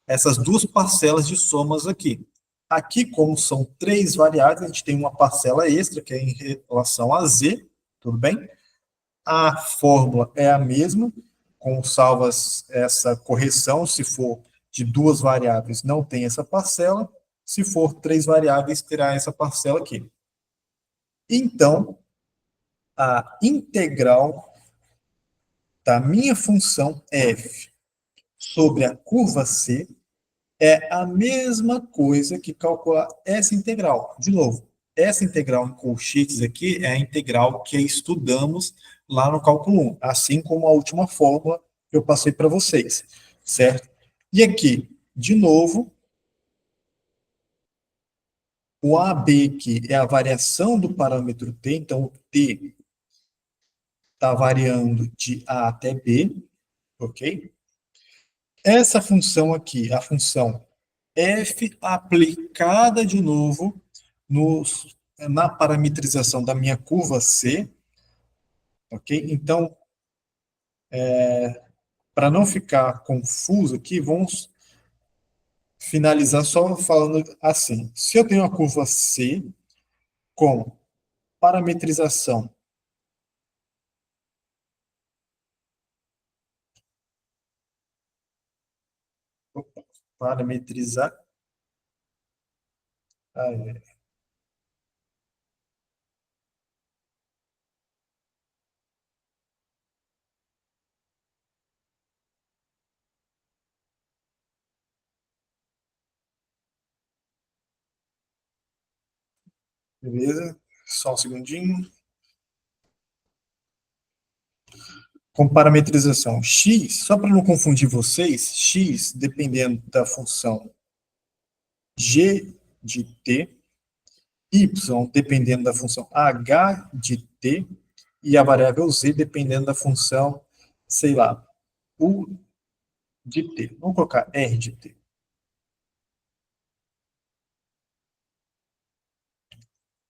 essas duas parcelas de somas aqui. Aqui, como são três variáveis, a gente tem uma parcela extra, que é em relação a z, tudo bem? A fórmula é a mesma, com salvas essa correção, se for de duas variáveis, não tem essa parcela, se for três variáveis, terá essa parcela aqui. Então, a integral da minha função f sobre a curva C é a mesma coisa que calcular essa integral. De novo, essa integral em colchetes aqui é a integral que estudamos lá no cálculo 1, assim como a última fórmula que eu passei para vocês, certo? E aqui, de novo, o AB aqui é a variação do parâmetro t, então o t está variando de A até B, ok? Essa função aqui, a função f aplicada de novo na parametrização da minha curva C, ok? Então, para não ficar confuso aqui, vamos finalizar só falando assim. Se eu tenho uma curva C com parametrização parametrizar, beleza? Só um segundinho. Com parametrização x, só para não confundir vocês, x, dependendo da função g de t, y dependendo da função h de t, e a variável z dependendo da função, sei lá, u de t. Vamos colocar r de t.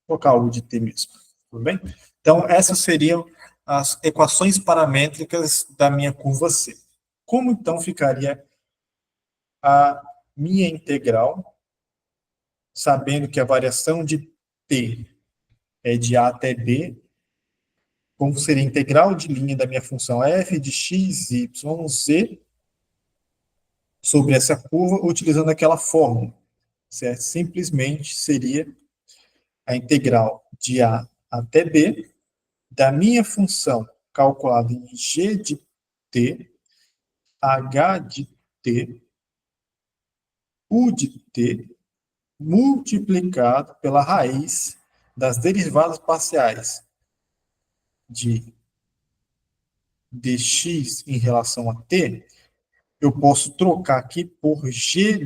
Vou colocar u de t mesmo, tudo bem? Então, essas seriam as equações paramétricas da minha curva C. Como, então, ficaria a minha integral, sabendo que a variação de t é de a até b, como seria a integral de linha da minha função f de x, y, z, sobre essa curva, utilizando aquela fórmula, certo? Simplesmente seria a integral de a até b da minha função calculada em g de t, h de t, u de t, multiplicado pela raiz das derivadas parciais de dx em relação a t. Eu posso trocar aqui por g'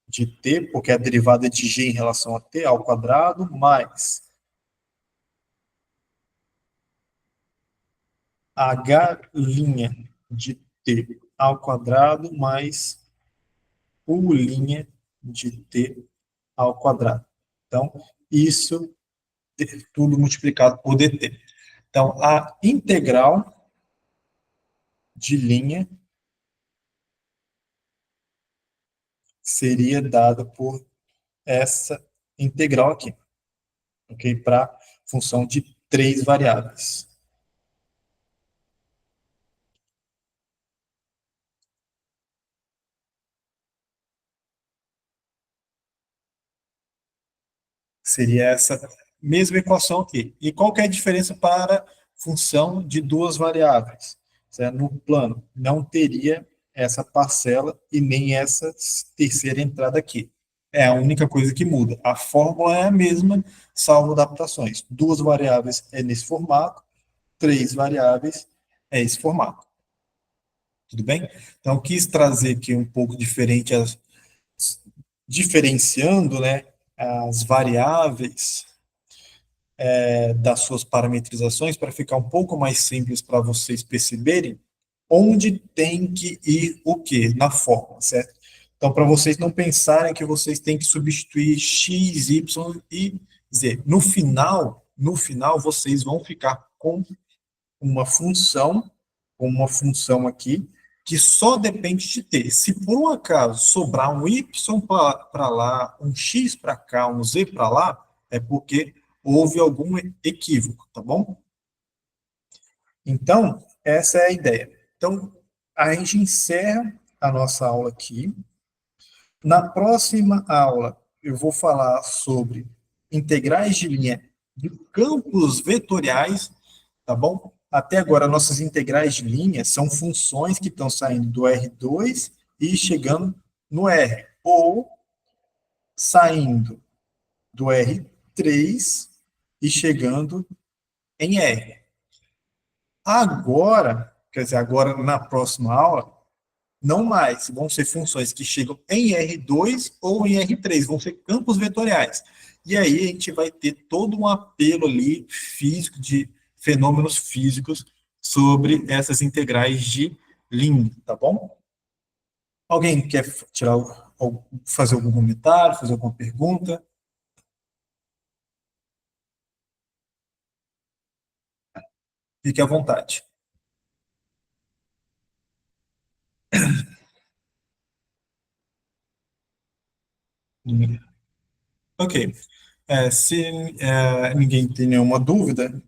de t, porque a derivada é de g em relação a t ao quadrado, mais h' de t ao quadrado, mais u' de t ao quadrado. Então, isso tudo multiplicado por dt. Então, a integral de linha seria dada por essa integral aqui, ok? Para função de 3 variáveis. Seria essa mesma equação aqui. E qual que é a diferença para função de 2 variáveis? Certo? No plano, não teria essa parcela e nem essa terceira entrada aqui. É a única coisa que muda. A fórmula é a mesma, salvo adaptações. 2 variáveis é nesse formato, 3 variáveis é esse formato. Tudo bem? Então, quis trazer aqui um pouco diferente, diferenciando, né, as variáveis das suas parametrizações, para ficar um pouco mais simples para vocês perceberem onde tem que ir o quê na fórmula, certo? Então, para vocês não pensarem que vocês têm que substituir x, y e z. No final, vocês vão ficar com uma função aqui, que só depende de t. Se por um acaso sobrar um y para lá, um x para cá, um z para lá, é porque houve algum equívoco, tá bom? Então, essa é a ideia. Então, a gente encerra a nossa aula aqui. Na próxima aula, eu vou falar sobre integrais de linha de campos vetoriais, tá bom? Até agora, nossas integrais de linha são funções que estão saindo do R2 e chegando no R, ou saindo do R3 e chegando em R. Agora, quer dizer, agora na próxima aula, não mais, vão ser funções que chegam em R2 ou em R3, vão ser campos vetoriais. E aí a gente vai ter todo um apelo ali físico, de fenômenos físicos, sobre essas integrais de linha, tá bom? Alguém quer fazer algum comentário, fazer alguma pergunta? Fique à vontade. Ok. Se ninguém tem nenhuma dúvida,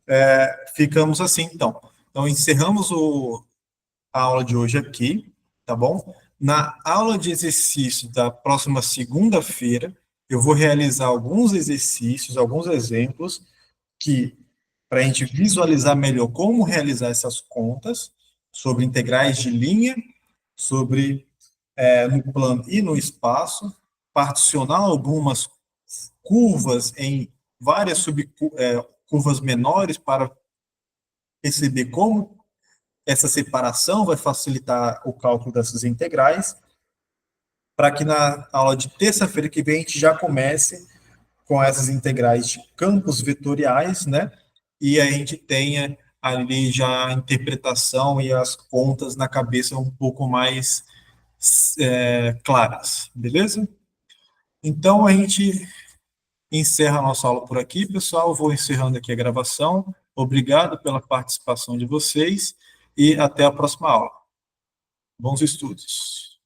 ficamos assim, então. Então, encerramos a aula de hoje aqui, tá bom? Na aula de exercício da próxima segunda-feira, eu vou realizar alguns exercícios, alguns exemplos, que para a gente visualizar melhor como realizar essas contas, sobre integrais de linha, sobre no plano e no espaço, particionar algumas curvas em várias curvas menores para perceber como essa separação vai facilitar o cálculo dessas integrais. para que na aula de terça-feira que vem a gente já comece com essas integrais de campos vetoriais, né? E a gente tenha ali já a interpretação e as contas na cabeça um pouco mais claras, beleza? Então a gente encerra a nossa aula por aqui, pessoal. Eu vou encerrando aqui a gravação. Obrigado pela participação de vocês e até a próxima aula. Bons estudos.